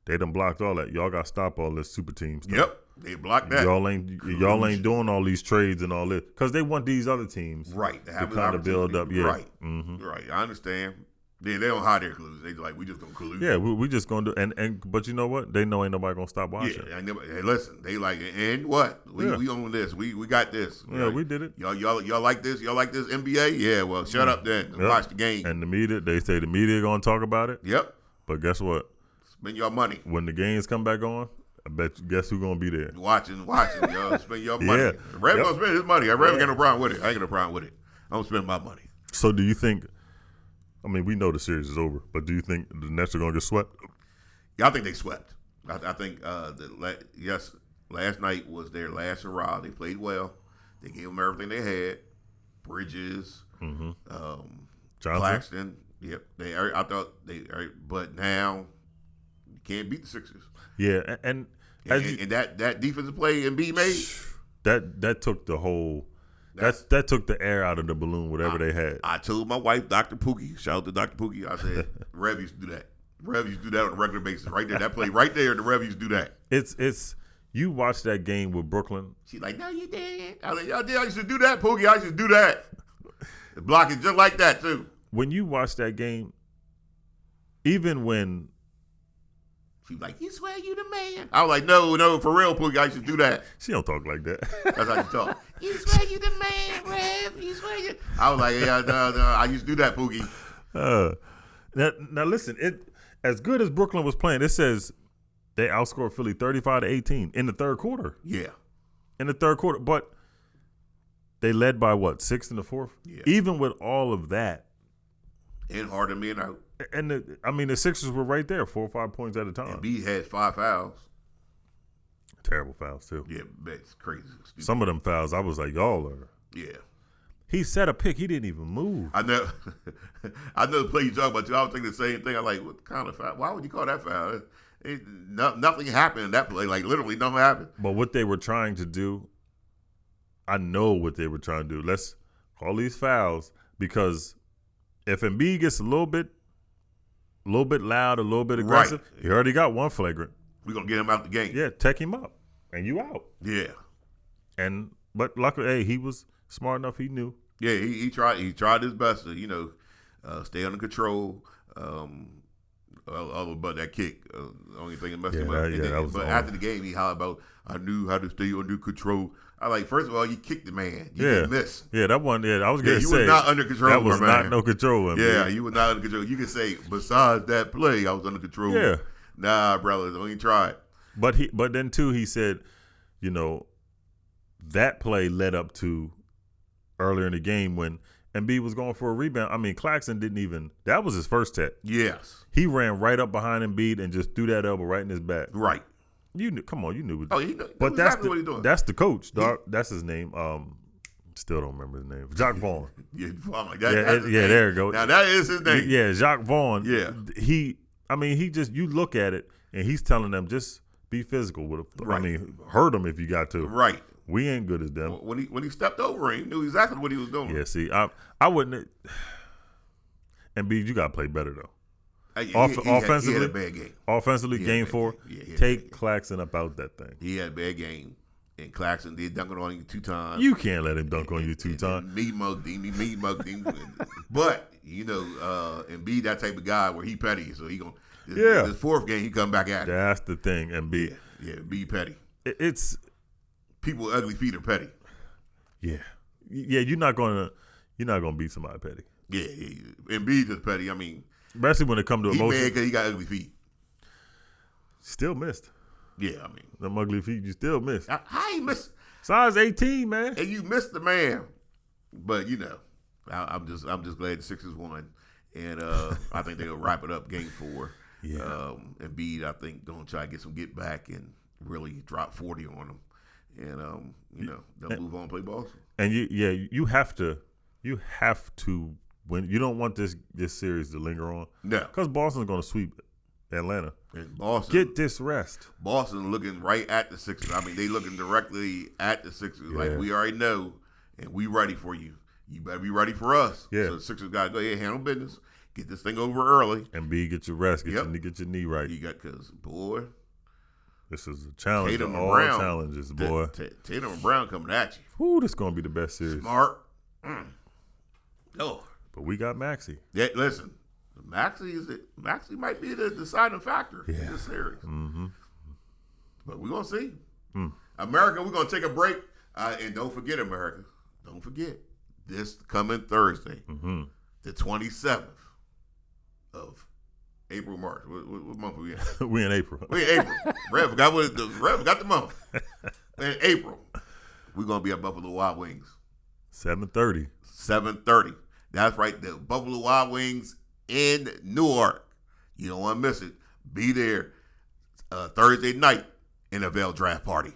they done blocked all that. Y'all got to stop all this super team stuff. Yep, they blocked that. Y'all ain't doing all these trades and all this because they want these other teams right to have kind of build up. Yeah, right, mm-hmm. right. I understand. They don't hide their collusion. They like we just gonna collude. Yeah, we just gonna do and but you know what? They know ain't nobody gonna stop watching. Yeah, hey, listen. They like and what? We own this. We got this. Yeah, we did it. Y'all like this? Y'all like this NBA? Yeah. Well, shut up then and watch the game. And the media, they say the media gonna talk about it. Yep. But guess what? Spend your money. When the games come back on, I bet you, guess who's gonna be there? Watching, y'all spend your money. Yeah. Rev gonna spend his money. Rev ain't got no problem with it. I ain't got no problem with it. I'm gonna spend my money. So do you think? I mean, we know the series is over, but do you think the Nets are gonna get swept? Yeah, I think they swept. I think last night was their last hurrah. They played well. They gave them everything they had. Bridges, Paxton. Yep. I thought but now you can't beat the Sixers. Yeah, and And that defensive play Embiid made, that took the whole that took the air out of the balloon, whatever they had. I told my wife, Dr. Pookie, shout out to Dr. Pookie, I said, Rev used to do that. Rev used to do that on a regular basis. Right there, that play right there, the Rev used to do that. It's you watch that game with Brooklyn. She's like, no, you didn't. I was like, y'all did. I used to do that, Pookie. I used to do that. Block it just like that, too. When you watch that game, even when she was like, you swear you the man. I was like, no, for real, Pookie, I used to do that. She don't talk like that. That's how she talk. You swear you the man, Rev. You swear you. I was like, yeah, no, I used to do that, Pookie. Now listen, as good as Brooklyn was playing, it says they outscored Philly 35-18 in the third quarter. Yeah. In the third quarter. But they led by what, 6 in the fourth? Yeah. Even with all of that. And Harden being out. And the Sixers were right there, 4 or 5 points at a time. Embiid had 5 fouls. Terrible fouls, too. Yeah, that's crazy. Stupid. Some of them fouls, I was like, y'all are. Yeah. He set a pick. He didn't even move. I know the play you talk about, too. I was thinking the same thing. I'm like, what kind of foul? Why would you call that foul? Nothing happened in that play. Like, literally nothing happened. But what they were trying to do, I know what they were trying to do. Let's call these fouls, because if Embiid gets a little bit loud, a little bit aggressive, right, he already got one flagrant. We're going to get him out the game. Yeah, take him up, and you out. Yeah. But luckily, hey, he was smart enough. He knew. Yeah, he tried his best to, stay under control. Other but that kick, the only thing that messed him up. But after the game, he hollered about, I knew how to stay under control. I like, first of all, you kicked the man. You didn't miss. Yeah, that one. Yeah, I was going to say. You were not under control, that was my not man. no control. Yeah, you were not under control. You can say, besides that play, I was under control. Yeah. Nah, brother, don't even try it. But then too, he said, that play led up to earlier in the game when Embiid was going for a rebound. I mean, Claxton didn't even. That was his first tech. Yes. He ran right up behind Embiid and just threw that elbow right in his back. Right. You knew. Come on, you knew. Oh, he knew. But that's exactly what he's doing. That's the coach, dog. That's his name. Still don't remember his name. Jacques Vaughn. There you go. Now that is his name. Yeah, Jacques Vaughn. Yeah. You look at it and he's telling them just be physical with him. Right. I mean, hurt them if you got to. Right. We ain't good as them. When he stepped over him, he knew exactly what he was doing. Yeah, see, I wouldn't. Embiid, you got to play better, though. Offensively, he had a bad game. Offensively, game 4, take Claxton up out that thing. He had a bad game, and Claxton did dunk on you 2 times. You can't let him dunk on you 2 times. Me mugged him. But, Embiid that type of guy where he petty, so he going to, this 4th game, he come back at it. That's the thing, Embiid. Yeah, be petty. It's... People with ugly feet are petty. Yeah. Yeah, you're not gonna beat somebody petty. Yeah. Embiid is petty. I mean, especially when it comes to emotion. He mad because he got ugly feet. Still missed. Yeah, I mean. Them ugly feet, you still missed. How you miss? Size 18, man. And you missed the man. But, I'm just glad the Sixers won. And I think they'll wrap it up game 4. Yeah. Embiid, I think, going to try to get some get back and really drop 40 on them. And they'll move on and play Boston. And you have to win. You don't want this series to linger on. No, because Boston's going to sweep Atlanta. And Boston get this rest. Boston looking right at the Sixers. I mean, they looking directly at the Sixers. Yeah. Like, we already know, and we ready for you. You better be ready for us. Yeah. So the Sixers got to go ahead and handle business. Get this thing over early. And get your rest. Get your knee right. Because boy. This is a challenge. Tatum all Brown, challenges, boy. Tatum and Brown coming at you. Ooh, this is going to be the best series. Smart. Oh. But we got Maxey. Yeah, listen. Maxey might be the deciding factor in this series. Mm-hmm. But we're going to see. America, we're going to take a break. And don't forget, America. Don't forget. This coming Thursday, the 27th of April, March. What month are we in? We in April. We in April. Rev forgot the month. In April, we're going to be at Buffalo Wild Wings. 7:30. 7:30. That's right. The Buffalo Wild Wings in Newark. You don't want to miss it. Be there Thursday night, NFL draft party.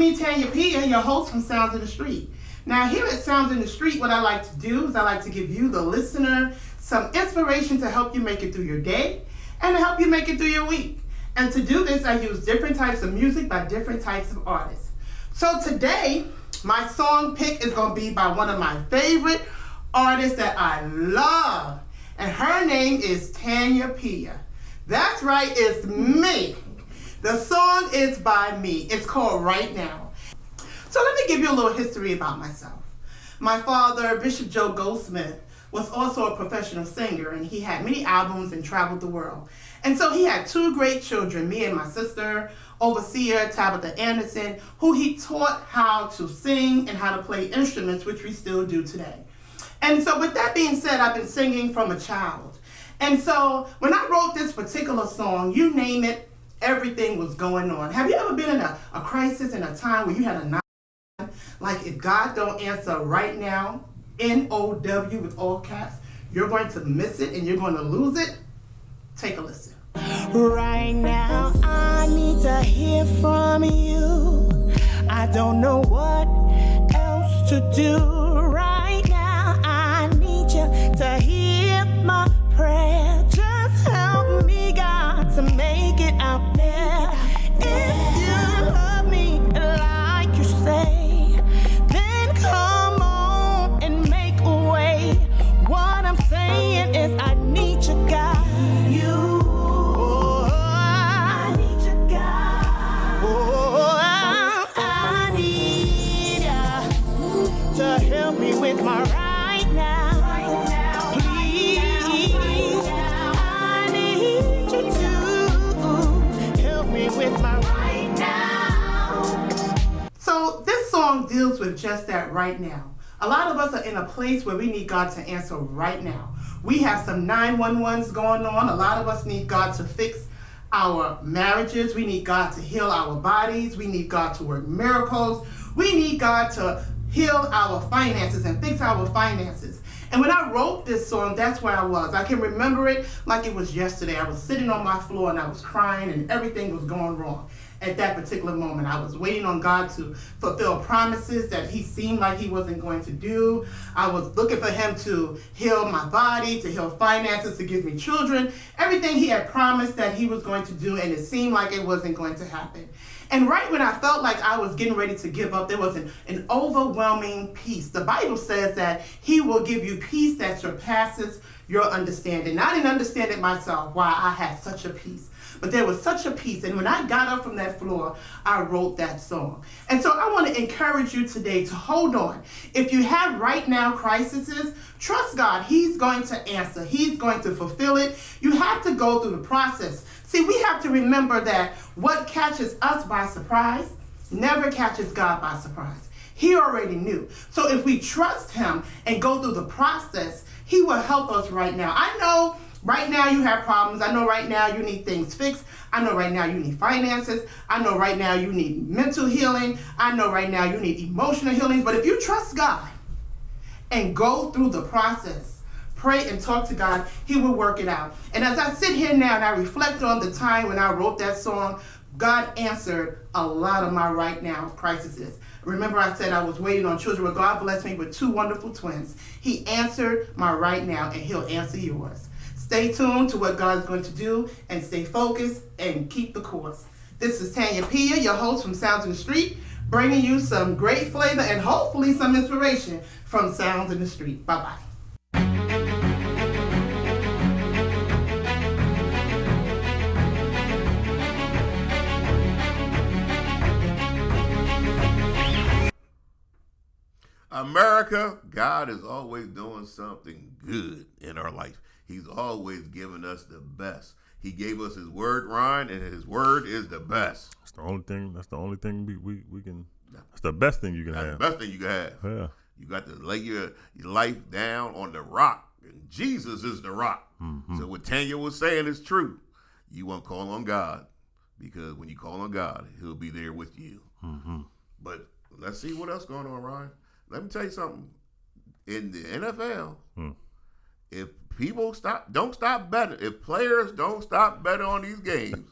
me, Tanya P., and your host from Sounds in the Street. Now, here at Sounds in the Street, what I like to do is I like to give you, the listener, some inspiration to help you make it through your day and to help you make it through your week. And to do this, I use different types of music by different types of artists. So today, my song pick is going to be by one of my favorite artists that I love. And her name is Tanya P. That's right, it's me. The song is by me. It's called Right Now. So let me give you a little history about myself. My father, Bishop Joe Goldsmith, was also a professional singer, and he had many albums and traveled the world. And so he had two great children, me and my sister, overseer Tabitha Anderson, who he taught how to sing and how to play instruments, which we still do today. And so with that being said, I've been singing from a child. And so when I wrote this particular song, you name it, everything was going on. Have you ever been in a crisis, in a time where you had a night, like if God don't answer right now, N-O-W with all caps, you're going to miss it and you're going to lose it? Take a listen. Right now, I need to hear from you. I don't know what else to do. Right now, I need you to hear my prayer. Just help me, God, to make it out there. If you love me like you say, then come on and make a way. What I'm saying is I need you, God. With my right now, please, I need you to help me with my right now. So this song deals with just that right now. A lot of us are in a place where we need God to answer right now. We have some 911s going on. A lot of us need God to fix our marriages. We need God to heal our bodies. We need God to work miracles. We need God to heal our finances and fix our finances. And when I wrote this song, that's where I was. I can remember it like it was yesterday. I was sitting on my floor and I was crying and everything was going wrong. At that particular moment, I was waiting on God to fulfill promises that he seemed like he wasn't going to do. I was looking for him to heal my body, to heal finances, to give me children. Everything he had promised that he was going to do, and it seemed like it wasn't going to happen. And right when I felt like I was getting ready to give up, there was an overwhelming peace. The Bible says that he will give you peace that surpasses your understanding. I didn't understand it myself, why I had such a peace. But there was such a peace. And when I got up from that floor, I wrote that song. And so I want to encourage you today to hold on. If you have right now crises, trust God. He's going to answer. He's going to fulfill it. You have to go through the process. See, we have to remember that what catches us by surprise never catches God by surprise. He already knew. So if we trust him and go through the process, he will help us right now. I know right now you have problems. I know right now you need things fixed. I know right now you need finances. I know right now you need mental healing. I know right now you need emotional healing. But if you trust God and go through the process, pray and talk to God, he will work it out. And as I sit here now and I reflect on the time when I wrote that song, God answered a lot of my right now crises. Remember I said I was waiting on children. Well, God blessed me with two wonderful twins. He answered my right now, and he'll answer yours. Stay tuned to what God is going to do, and stay focused and keep the course. This is Tanya Pia, your host from Sounds in the Street, bringing you some great flavor and hopefully some inspiration from Sounds in the Street. Bye-bye. America, God is always doing something good in our life. He's always giving us the best. He gave us his word, Ryan, and his word is the best. That's the only thing we can. That's the best thing you can have. The best thing you can have. Yeah. You got to lay your life down on the rock. And Jesus is the rock. Mm-hmm. So what Tanya was saying is true. You want to call on God, because when you call on God, he'll be there with you. Mm-hmm. But let's see what else going on, Ryan. Let me tell you something. In the NFL, if people don't stop betting, if players don't stop betting on these games,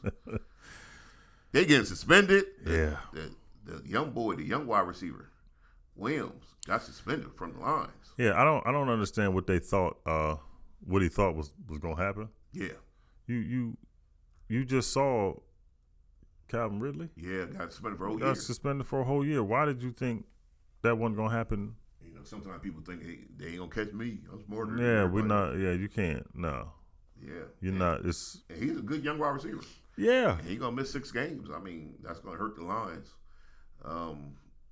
they get suspended. Yeah. the young wide receiver, Williams, got suspended from the lines. Yeah, I don't understand what they thought. What he thought was going to happen. Yeah. You just saw Calvin Ridley. Yeah, got suspended for a whole year. Got suspended for a whole year. Why did you think that wasn't going to happen? You know, sometimes people think they ain't gonna catch me. I'm smarter. Yeah, we're not. Yeah, you can't. No. Yeah, you're not. It's. And he's a good young wide receiver. Yeah, and he's gonna miss 6 games. I mean, that's gonna hurt the Lions.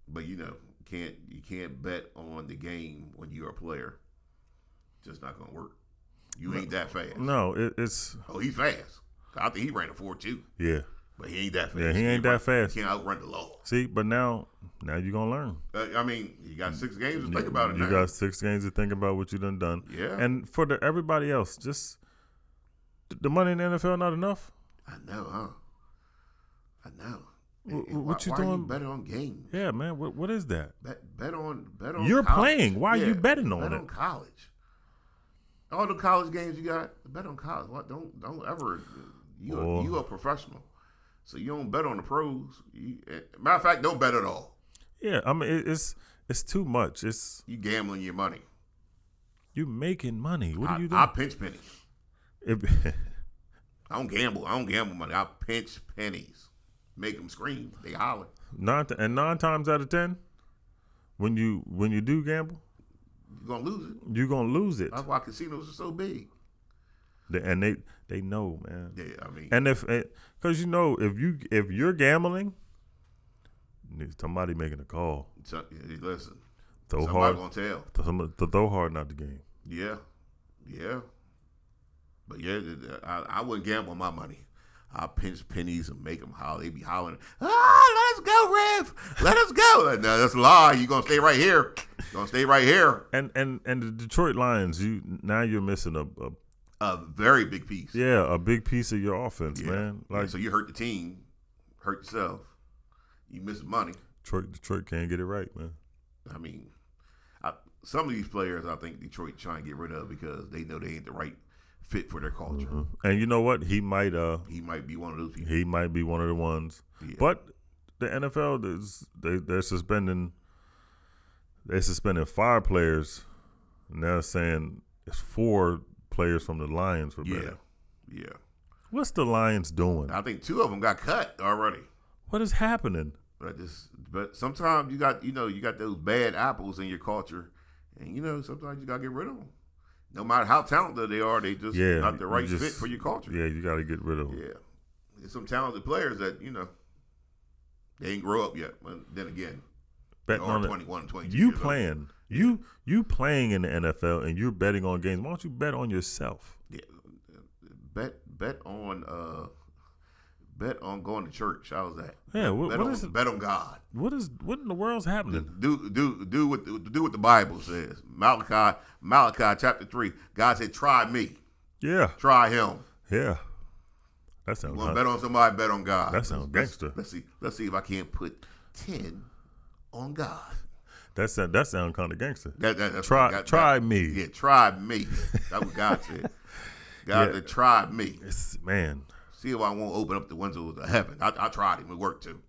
But you know, you can't bet on the game when you're a player. Just not gonna work. You ain't that fast. No, it's. Oh, he's fast. I think he ran a 4.2. Yeah. But he ain't that fast. Yeah, he ain't that fast. He can't outrun the law. See, but now you're going to learn. I mean, you got 6 games to think about it now. You got 6 games to think about what you done. Yeah. And for everybody else, just the money in the NFL not enough? I know, huh? I know. What you why doing? Are you betting on games? Yeah, man. What is that? Bet on You're college. playing. Why are you betting on bet it? Bet on college. All the college games you got, bet on college. What? Don't ever. You a professional. So you don't bet on the pros. Matter of fact, don't bet at all. Yeah, I mean it's too much. You gambling your money. You making money. What are you doing? I pinch pennies. I don't gamble. I don't gamble money. I pinch pennies. Make them scream. They holler. 9 times out of 10, when you do gamble, you're gonna lose it. You're gonna lose it. That's why casinos are so big. And they know, man. Yeah, I mean, and because if you're gambling, somebody making a call. Listen, somebody gonna tell. Throw Harden out the game. Yeah. But yeah, I wouldn't gamble my money. I pinch pennies and make them holler. They be hollering, let us go, Rev. Let us go. No, that's a lie. You're going to stay right here. You're going to stay right here. And the Detroit Lions, you're missing a very big piece. Yeah, a big piece of your offense, man. Like, so you hurt the team, hurt yourself. You miss money. Detroit can't get it right, man. I mean, some of these players I think Detroit trying to get rid of because they know they ain't the right fit for their culture. Mm-hmm. And you know what? He might be one of those people. He might be one of the ones. Yeah. But the NFL they're suspending 5 players, and they're saying it's 4 players from the Lions for betting. Yeah. What's the Lions doing? I think 2 of them got cut already. What is happening? But sometimes you got those bad apples in your culture, and sometimes you gotta get rid of them. No matter how talented they are, they just not the right fit for your culture. Yeah, you got to get rid of them. Yeah. There's some talented players that, they ain't grow up yet. But then again, betting on 21, 22 you years playing. Old. You playing in the NFL and you're betting on games. Why don't you bet on yourself? Yeah. Bet on going to church. How's that? Yeah, bet on God. What in the world's happening? Do what the Bible says. Malachi chapter 3. God said, "Try me." Yeah. Try him. Yeah. That sounds. You want to bet on somebody? Bet on God. That sounds gangster. Let's see if I can't put 10 on God. That sounds kind of gangster. That's try me. Yeah, try me. That's what God said. God said, "Try me." Man. See if I won't open up the windows of heaven. I tried it. It worked too.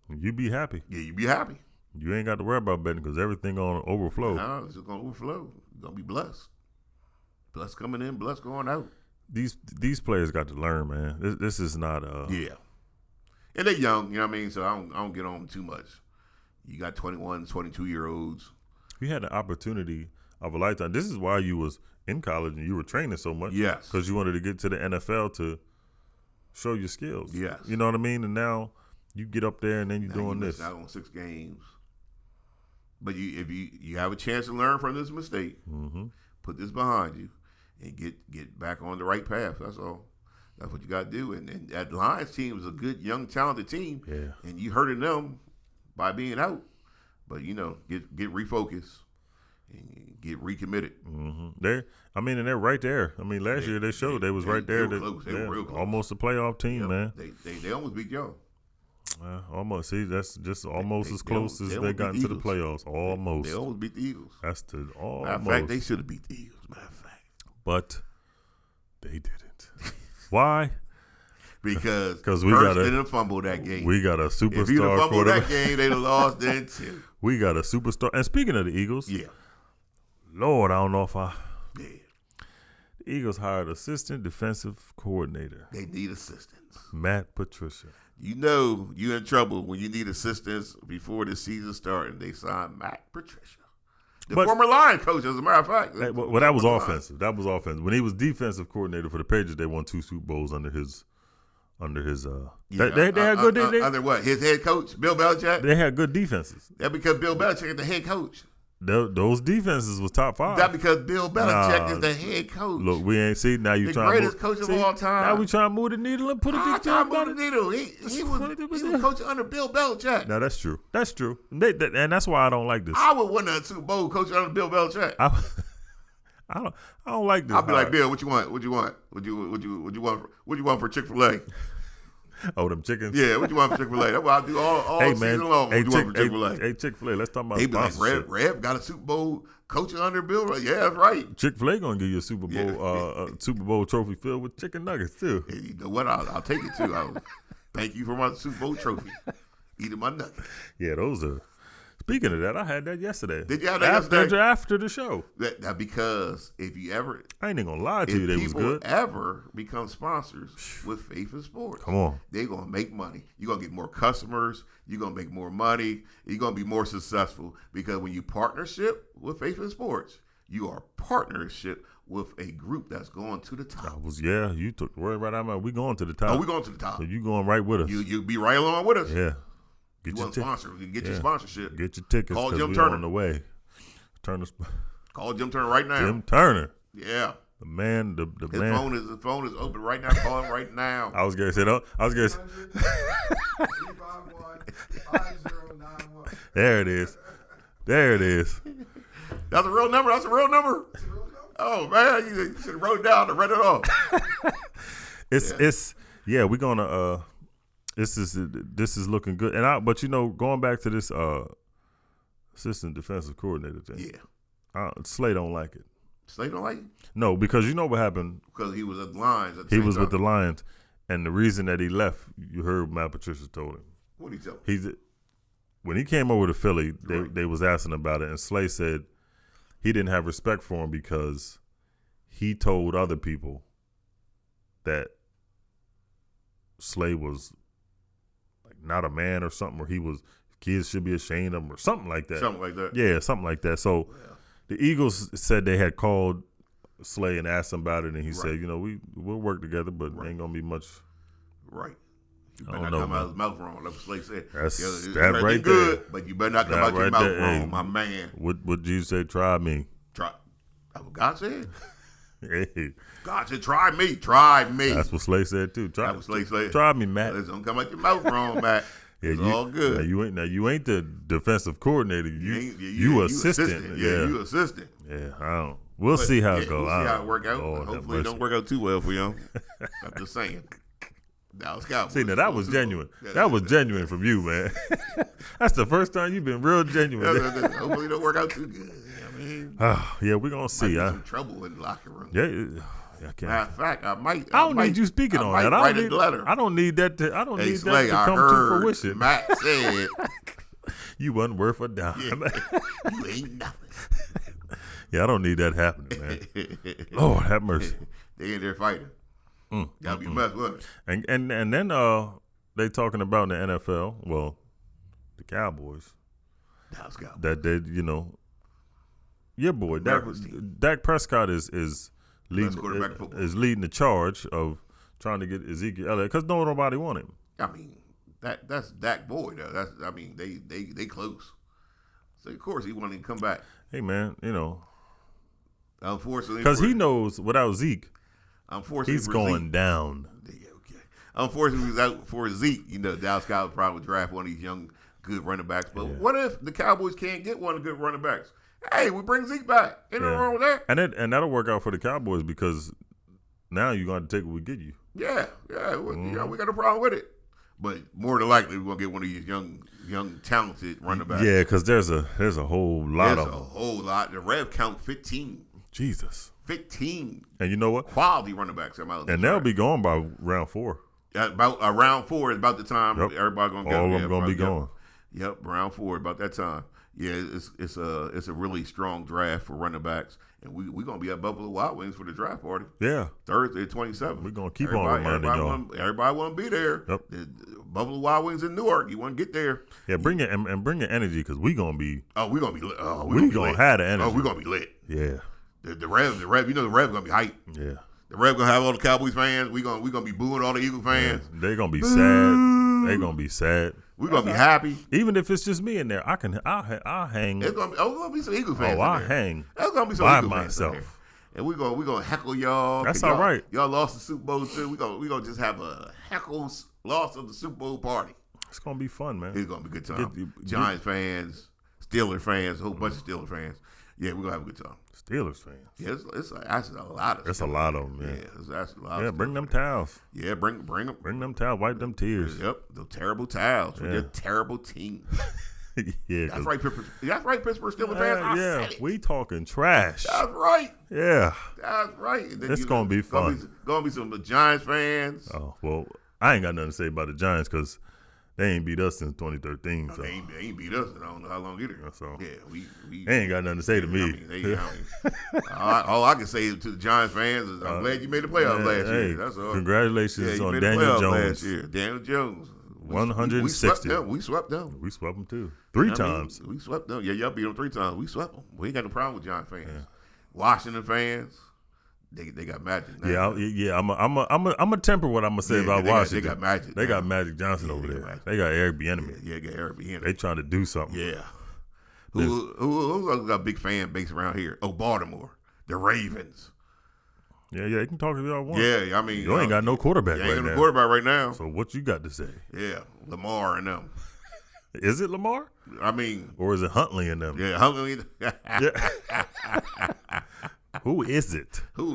You be happy. Yeah, you be happy. You ain't got to worry about betting because everything going to overflow. No, it's just going to overflow. You're going to be blessed. Blessed coming in, blessed going out. These players got to learn, man. This is not Yeah. And they're young, you know what I mean? So I don't get on them too much. You got 21, 22-year-olds. You had an opportunity of a lifetime. This is why you was in college and you were training so much. Yes. Because you wanted to get to the NFL to show your skills. Yes. You know what I mean? And now you get up there and then you're doing this. Out on 6 games. But if you have a chance to learn from this mistake, put this behind you and get back on the right path. That's all. That's what you got to do. And that Lions team is a good, young, talented team. Yeah. And you hurting them by being out. But, get refocused and get recommitted. Mm-hmm. They're right there. I mean, last year they showed they was right there. They were close. They were real close. Almost a playoff team, man. They almost beat y'all. Almost. See, that's just almost as close as they got into the playoffs. Almost. They almost beat the Eagles. That's the almost. Matter of fact, they should have beat the Eagles. Matter of fact. But they didn't. Why? Because we Hurts didn't fumble that game. We got a superstar. If he'd have fumbled that game, they'd have lost then too. We got a superstar. And speaking of the Eagles, Yeah. Lord, I don't know if Yeah. The Eagles hired assistant defensive coordinator. They need assistance. Matt Patricia. You know you're in trouble when you need assistance before the season starts, and they signed Matt Patricia. The former Lion coach, as a matter of fact. Well, that was offensive. That was offensive. When he was defensive coordinator for the Patriots, they won 2 Super Bowls under his Yeah, they had good under what? His head coach, Bill Belichick? They had good defenses. That because Bill Belichick is the head coach. Those defenses was top 5. That because Bill Belichick is the head coach. Look, we ain't see now you the trying greatest to move, coach of all time. Now we trying to move the needle and put it I'm in trying to move the needle. He was coaching under Bill Belichick. Now that's true. That's true. And that's why I don't like this. I would win a Super Bowl coaching under Bill Belichick. I don't like this. I'll be like, Bill, what you want? What you want? What you want for Chick-fil-A? Oh, them chickens. Yeah, what you want for Chick-fil-A? That's what I do all season long. What you want for Chick-fil-A? Hey, Chick-fil-A, let's talk about He be like, Rev got a Super Bowl coaching under Bill. Yeah, that's right. Chick-fil-A gonna give you a Super Bowl Super Bowl trophy filled with chicken nuggets too. And you know what? I'll take it too. Thank you for my Super Bowl trophy. Eating my nuggets. Yeah, those are. Speaking of that, I had that yesterday. Did you have that yesterday? After the show. That because if you ever, I ain't even gonna lie to you, they was good. If people ever become sponsors with Faith in Sports, come on, they're gonna make money. You're gonna get more customers. You're gonna make more money. You're gonna be more successful because when you partnership with Faith in Sports, you are partnership with a group that's going to the top. You took the word right out of my mouth. We going to the top. Oh, we going to the top. So you going right with us. You be right along with us. Yeah. You want sponsor? Get your sponsorship. Get your tickets. Call Jim Turner on the way. Call Jim Turner right now. Jim Turner. Yeah. The man. The his man. His phone is open right now. Call him right now. I was gonna say that. There it is. That's a real number. Oh man, you should have wrote it down and read it off. We're gonna this is looking good. But going back to this assistant defensive coordinator thing. Yeah. Slay don't like it. Slay don't like it? No, because you know what happened. Because he was at the Lions. With the Lions, and the reason that he left, you heard Matt Patricia told him. What did he tell him? When he came over to Philly, they was asking about it, and Slay said he didn't have respect for him because he told other people that Slay was like not a man or something, or kids should be ashamed of him or something like that. Something like that. Yeah, something like that. So the Eagles said they had called Slay and asked him about it, and he said, we'll work together, but ain't gonna be much. Right. You I better don't not know, come man. out his mouth wrong. That's what Slay said. That's that right good, there. But you better not come out your mouth wrong, hey, my man. What Jesus say? Try me. Try. That's what God said. Hey. God said, try me. Try me. That's what Slay said too. That's what Slay said. Try me, Matt. Don't come out your mouth wrong, Matt. It's all good. You ain't the defensive coordinator. You assistant. Yeah, you assistant. Yeah, We'll see how it goes. We'll see how it work out. Hopefully it don't work out too well for you. I'm just saying. Dallas Cowboys. See, now that was genuine. That was genuine from you, man. That's the first time you've been real genuine. Hopefully it don't work out too good. Yeah, we're gonna see. Some trouble in the locker room. Yeah. Matter of fact, I don't need you speaking on that. I don't need that to come to fruition. Matt said you wasn't worth a dime. You ain't nothing. Yeah, I don't need that happening, man. Lord have mercy. They in there fighting. Gotta be messed with it. And then they talking about in the NFL. Well, the Cowboys. Dallas Cowboys. That they, your boy Dak Prescott is leading the charge of trying to get Ezekiel Elliott because nobody want him. I mean, that's Dak boy though. They close. So of course he wanted to come back. Hey man, unfortunately, because he knows without Zeke, he's going Zeke, down. Yeah, okay. Unfortunately, without for Zeke, Dallas Cowboys probably would draft one of these young good running backs. But what if the Cowboys can't get one of the good running backs? Hey, we bring Zeke back. Ain't nothing wrong with that. And that'll work out for the Cowboys because now you're going to take what we get you. Yeah. We got a problem with it. But more than likely, we're going to get one of these young talented running backs. Yeah, because there's a whole lot of them. There's a whole lot. The Rev count 15. Jesus. 15. And you know what? Quality running backs. And they'll be gone by round 4. About round 4 is about the time everybody gonna go. All of them gonna be going. Yep, round 4 about that time. Yeah, it's a really strong draft for running backs, and we gonna be at Buffalo Wild Wings for the draft party. Yeah, Thursday, 27th. We're gonna keep on reminding y'all. Everybody want to be there. Yep. The Buffalo Wild Wings in Newark. You want to get there? Yeah, bring it and bring your energy because we gonna be. Oh, we gonna be lit. We gonna have the energy. Oh, we gonna be lit. Yeah. The Rev. You know the Rev gonna be hyped. Yeah. The Rev gonna have all the Cowboys fans. We gonna be booing all the Eagle fans. Yeah. They gonna be sad. They gonna be sad. We gonna be happy. Even if it's just me in there, I'll hang. It's gonna be some Eagle fans. I'll hang. There's gonna be some by Eagle myself. fans in there. And we gonna heckle y'all. That's all right. Y'all lost the Super Bowl too. We gonna just have a heckle loss of the Super Bowl party. It's gonna be fun, man. It's gonna be a good time. Giants fans, Steelers fans, a whole bunch of Steelers fans. Yeah, we're gonna have a good time. Steelers fans. Yeah, it's actually a lot of. There's a lot of them. Yeah, it's actually a lot. Yeah, bring them towels. Yeah, bring them. Bring them towels. Wipe them tears. Yep, the terrible towels for their terrible team. Yeah, that's right. Pittsburgh Steelers fans. I said it. We talking trash. That's right. Yeah, that's right. It's gonna be fun. Gonna be some Giants fans. Oh well, I ain't got nothing to say about the Giants because they ain't beat us since 2013. So. They ain't beat us in I don't know how long either. So yeah, we they ain't got nothing to say to me. All I can say to the Giants fans is I'm glad you made the playoffs last year. That's all. Congratulations on Daniel Jones. Last year. Daniel Jones. 160. We swept them. We swept them too. 3 times. We swept them. Yeah, y'all beat them 3 times. We swept them. We ain't got no problem with Giants fans. Yeah. Washington fans. They got Magic now. Yeah. I'm a temper what I'm gonna say about Washington. They got Magic. They got Magic Johnson over there. They got Eric Bieniemy. Yeah, got Eric Bieniemy. They trying to do something. Yeah. Who got a big fan base around here? Oh, Baltimore, the Ravens. Yeah, they can talk to y'all want. Yeah, I mean, you ain't got no quarterback right now. Ain't got no quarterback right now. So what you got to say? Yeah, Lamar and them. Is it Lamar? I mean, or is it Huntley and them? Yeah, Huntley. Who is it? Who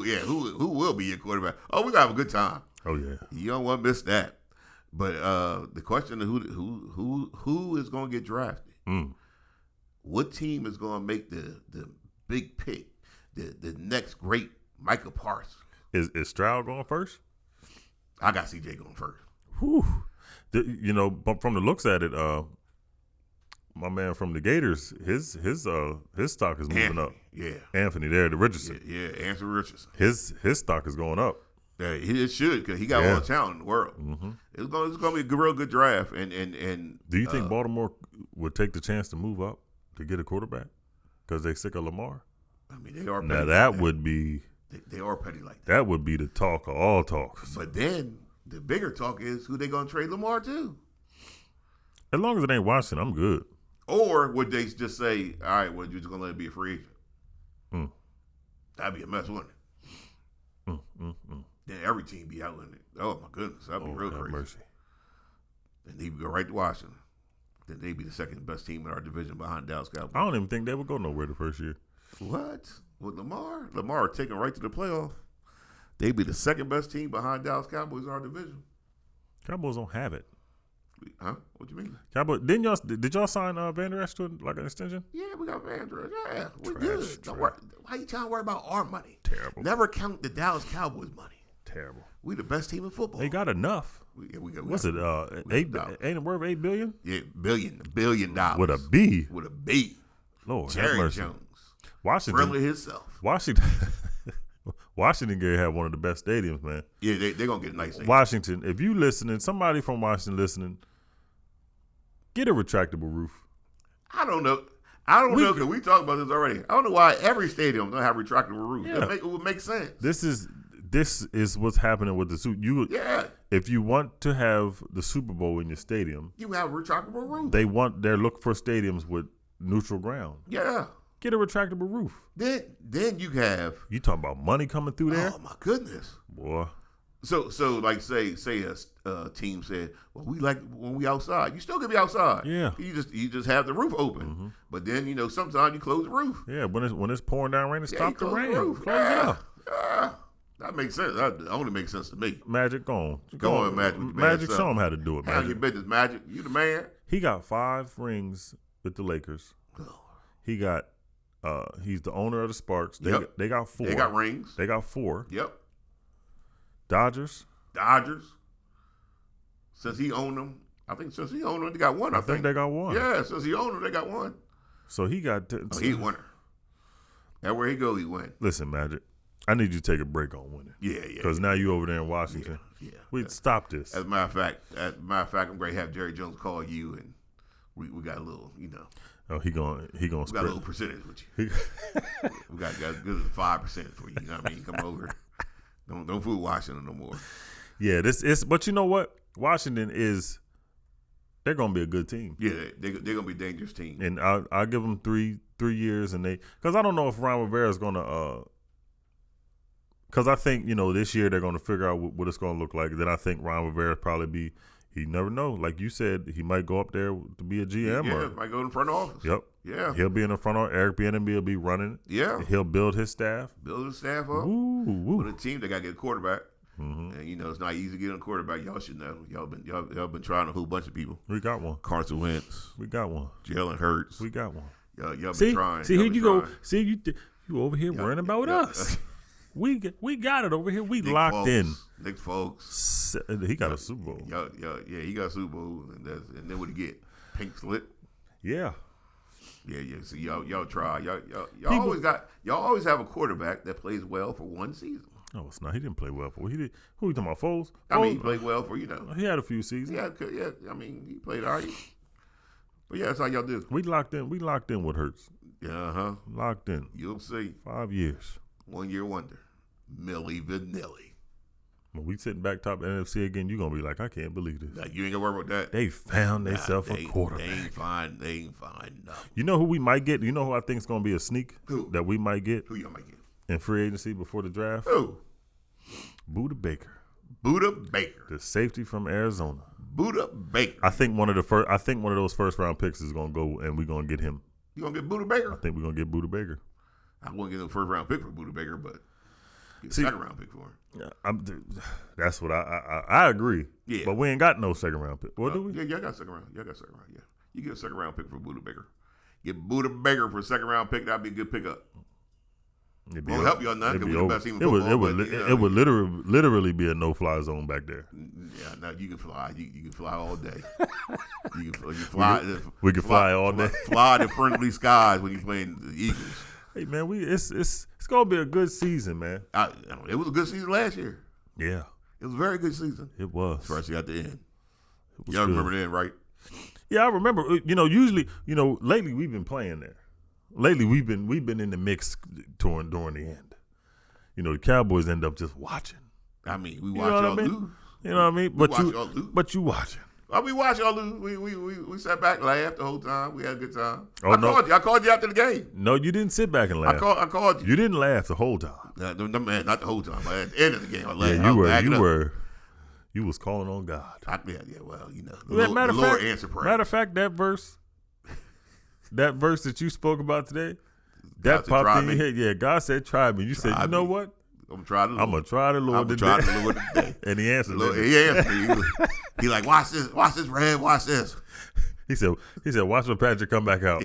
will be your quarterback? Oh, we got to have a good time. Oh yeah, you don't want to miss that. But the question is who is going to get drafted? What team is going to make the big pick? The next great Michael Parsons. Is Stroud going first? I got CJ going first. Whew. But from the looks at it, my man from the Gators, his stock is moving up. Yeah, Anthony there, the Richardson. Yeah, Anthony Richardson. His stock is going up. Yeah, it should because he got all the talent in the world. Mm-hmm. It's going to be a real good draft. And do you think Baltimore would take the chance to move up to get a quarterback because they sick of Lamar? I mean, they are. Now that would be. They are petty like that. That would be the talk of all talks. But then the bigger talk is who they going to trade Lamar to. As long as it ain't Washington, I'm good. Or would they just say, all right, well, you're just going to let it be a free agent? That'd be a mess, wouldn't it? Then every team be out in it. Oh, my goodness. That'd be real crazy. Mercy. Then they'd go right to Washington. Then they'd be the second best team in our division behind Dallas Cowboys. I don't even think they would go nowhere the first year. What? With Lamar? Lamar taking right to the playoff. They'd be the second best team behind Dallas Cowboys in our division. Cowboys don't have it. Huh? What you mean? Cowboys did y'all sign Van Der Esch to like an extension? Yeah, we got Van Der Esch. Yeah, we're good. Don't worry. Why you trying to worry about our money? Terrible. Never count the Dallas Cowboys money. Terrible. We the best team in football. They got enough. What's it? Ain't it worth $8 billion? Yeah, billion dollars. With a B. With a B. Lord, Jerry have mercy. Jones. Washington. Friendly himself. Washington gonna have one of the best stadiums, man. Yeah, they're gonna get a nice stadium. Washington. If you listening, somebody from Washington listening, get a retractable roof. I don't know because we talked about this already. I don't know why every stadium don't have retractable roofs. Yeah. It would make sense. This is what's happening with the Super. If you want to have the Super Bowl in your stadium, you have a retractable roof. They're looking for stadiums with neutral ground. Yeah. Get a retractable roof. Then you have. You talking about money coming through there? Oh my goodness, boy. So like say a team said, well, we like when we outside. You still gonna be outside. Yeah. You just have the roof open. Mm-hmm. But then sometimes you close the roof. Yeah. When it's pouring down rain, stop the rain. Close it up. Yeah. That makes sense. That only makes sense to me. Magic, go on, Magic. Magic, show him how to do it. Handle your business, Magic. You the man. He got 5 rings with the Lakers. Oh. He got. He's the owner of the Sparks. They got 4. They got rings. They got 4. Yep. Dodgers. Since he owned them, they got one. I think they got one. Yeah, since he owned them, they got one. So he got. He's a winner. Everywhere he go, he win. Listen, Magic, I need you to take a break on winning. Yeah. Because now you over there in Washington. Yeah. We'd stop this. As a matter of fact, I'm going to have Jerry Jones call you, and we got a little, Oh, he gonna we got spread a little percentage with you. We got good 5% for you. You know what I mean? Come over. Don't fool Washington no more. Yeah, but you know what? Washington they're gonna be a good team. Yeah, they're gonna be a dangerous team. And I'll give them 3 years, and because I don't know if Ron Rivera is gonna. Because I think this year they're gonna figure out what it's gonna look like. Then I think Ron Rivera probably be. You never know. Like you said, he might go up there to be a GM. Yeah, might go in the front office. Yep. Yeah. He'll be in the front office. Eric Bieniemy will be running. Yeah. He'll build his staff. Build his staff up. Ooh. With a team, they got to get a quarterback. Mm-hmm. And, it's not easy to get a quarterback. Y'all should know. Y'all been trying a whole bunch of people. We got one. Carson Wentz. We got one. Jalen Hurts. We got one. Y'all been trying. See, y'all here been you trying. go. See, you over here worrying about us. We got it over here. We Nick locked Foles, in. Nick Foles. He got a Super Bowl. Yeah, he got a Super Bowl, and then what he get? Pink slip. Yeah. Yeah. So y'all try. Y'all always have a quarterback that plays well for one season. No, it's not. He didn't play well for. He did. Who you talking about? Foles? I mean, he played well for He had a few seasons. Yeah. I mean, he played all right. But yeah, that's how y'all do. We locked in. We locked in with Hurts. Yeah. Locked in. You'll see. 5 years. 1 year wonder. Millie Vanilli. When we sitting back top of the NFC again, you're going to be like, I can't believe this. Nah, you ain't got to worry about that. They found themselves a quarterback. They ain't find nothing. You know who we might get? You know who I think is going to be a sneak? Who? That we might get? Who y'all might get? In free agency before the draft? Who? Buda Baker. Buda Baker. The safety from Arizona. Buda Baker. I think one of those first round picks is going to go, and we're going to get him. You going to get Buda Baker? I think we're going to get Buda Baker. I wouldn't get a first round pick for Buda Baker, but get a second round pick for him. That's what I agree. Yeah. But we ain't got no second round pick. What do we? Yeah, y'all got second round. Yeah. You get a second round pick for Buda Baker. Get Buda Baker for a second round pick. That'd be a good pickup. Won't help y'all none because we're the best team in football. It would literally be a no-fly zone back there. Yeah, no, you can fly. You can fly all day. You can fly. We can fly all day. Fly the friendly skies when you're playing the Eagles. Hey man, it's gonna be a good season, man. It was a good season last year. Yeah, it was a very good season. It was, especially at the end. Y'all remember the end, right? Yeah, I remember. Usually, lately we've been playing there. Lately we've been in the mix during the end. The Cowboys end up just watching. I mean, we watch y'all lose. You know what I mean? But you watching. We watched y'all lose. We sat back, laughed the whole time. We had a good time. Oh, I called you after the game. No, you didn't sit back and laugh. I called you. You didn't laugh the whole time. No, man, not the whole time. But at the end of the game, I laughed. Yeah, you was calling on God. Well, Matter Lord answered prayer. Matter of fact, that verse that you spoke about today, that popped in your head. Yeah, God said, "Try me." You said, "You know what? I'm gonna try the Lord today." And he answered. He answered me. He like, watch this, Red, watch this. He said, watch when Patrick come back out.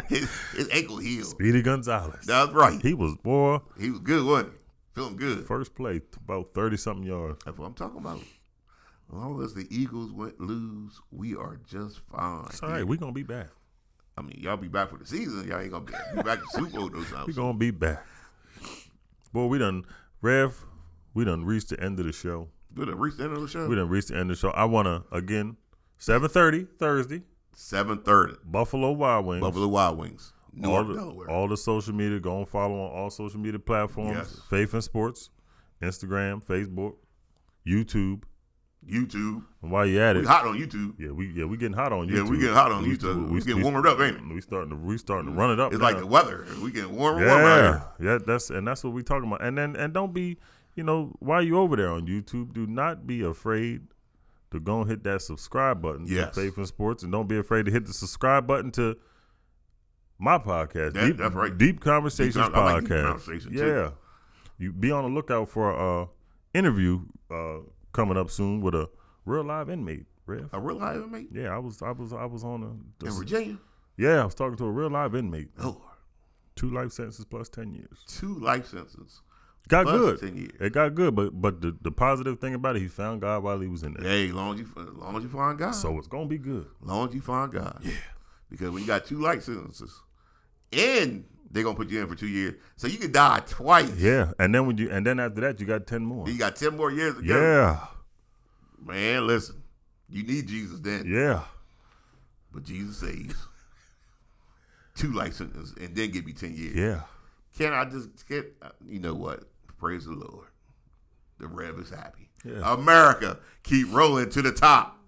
his ankle healed. Speedy Gonzalez. That's right. He was good, wasn't he? Feeling good. First play, about 30-something yards. That's what I'm talking about. As long as the Eagles lose, we are just fine. It's all right. We're going to be back. I mean, y'all be back for the season. Y'all ain't going to be back to Super Bowl those times. We're going to be back. Boy, we done reached the end of the show. We done reached the end of the show? We done reached the end of the show. I want to, again, 7:30 Thursday. 7:30. Buffalo Wild Wings. Delaware. All the social media. Go and follow on all social media platforms. Yes. Faith and Sports. Instagram, Facebook, YouTube. And while you at it, we hot on YouTube. Yeah, we getting hot on YouTube. Yeah, we getting hot on YouTube. We getting warmed up, ain't it? We starting to run it up. It's now. like the weather. We getting warmer out here. Yeah, that's what we talking about. And don't be, while you over there on YouTube, do not be afraid to go and hit that subscribe button to Faith and Sports, and don't be afraid to hit the subscribe button to my podcast. That's right. Deep Conversations Podcast. I like Deep Conversation too. You be on the lookout for a interview coming up soon with a real live inmate, Rev. A real live inmate? Yeah, I was on in Virginia? Yeah, I was talking to a real live inmate. Lord. 2 life sentences plus 10 years. 2 life sentences Got plus good. 10 years. It got good, but the positive thing about it, he found God while he was in there. Hey, as long as you find God. So it's gonna be good. As long as you find God. Yeah. Because when you got 2 life sentences, and they're gonna put you in for 2 years, so you could die twice. Yeah, and then after that, you got 10 more. You got 10 more years to go. Yeah. Man, listen, you need Jesus then. Yeah. But Jesus saves 2 life sentences and then give you 10 years. Yeah. Can I just get, you know what? Praise the Lord. The Rev is happy. Yeah. America, keep rolling to the top.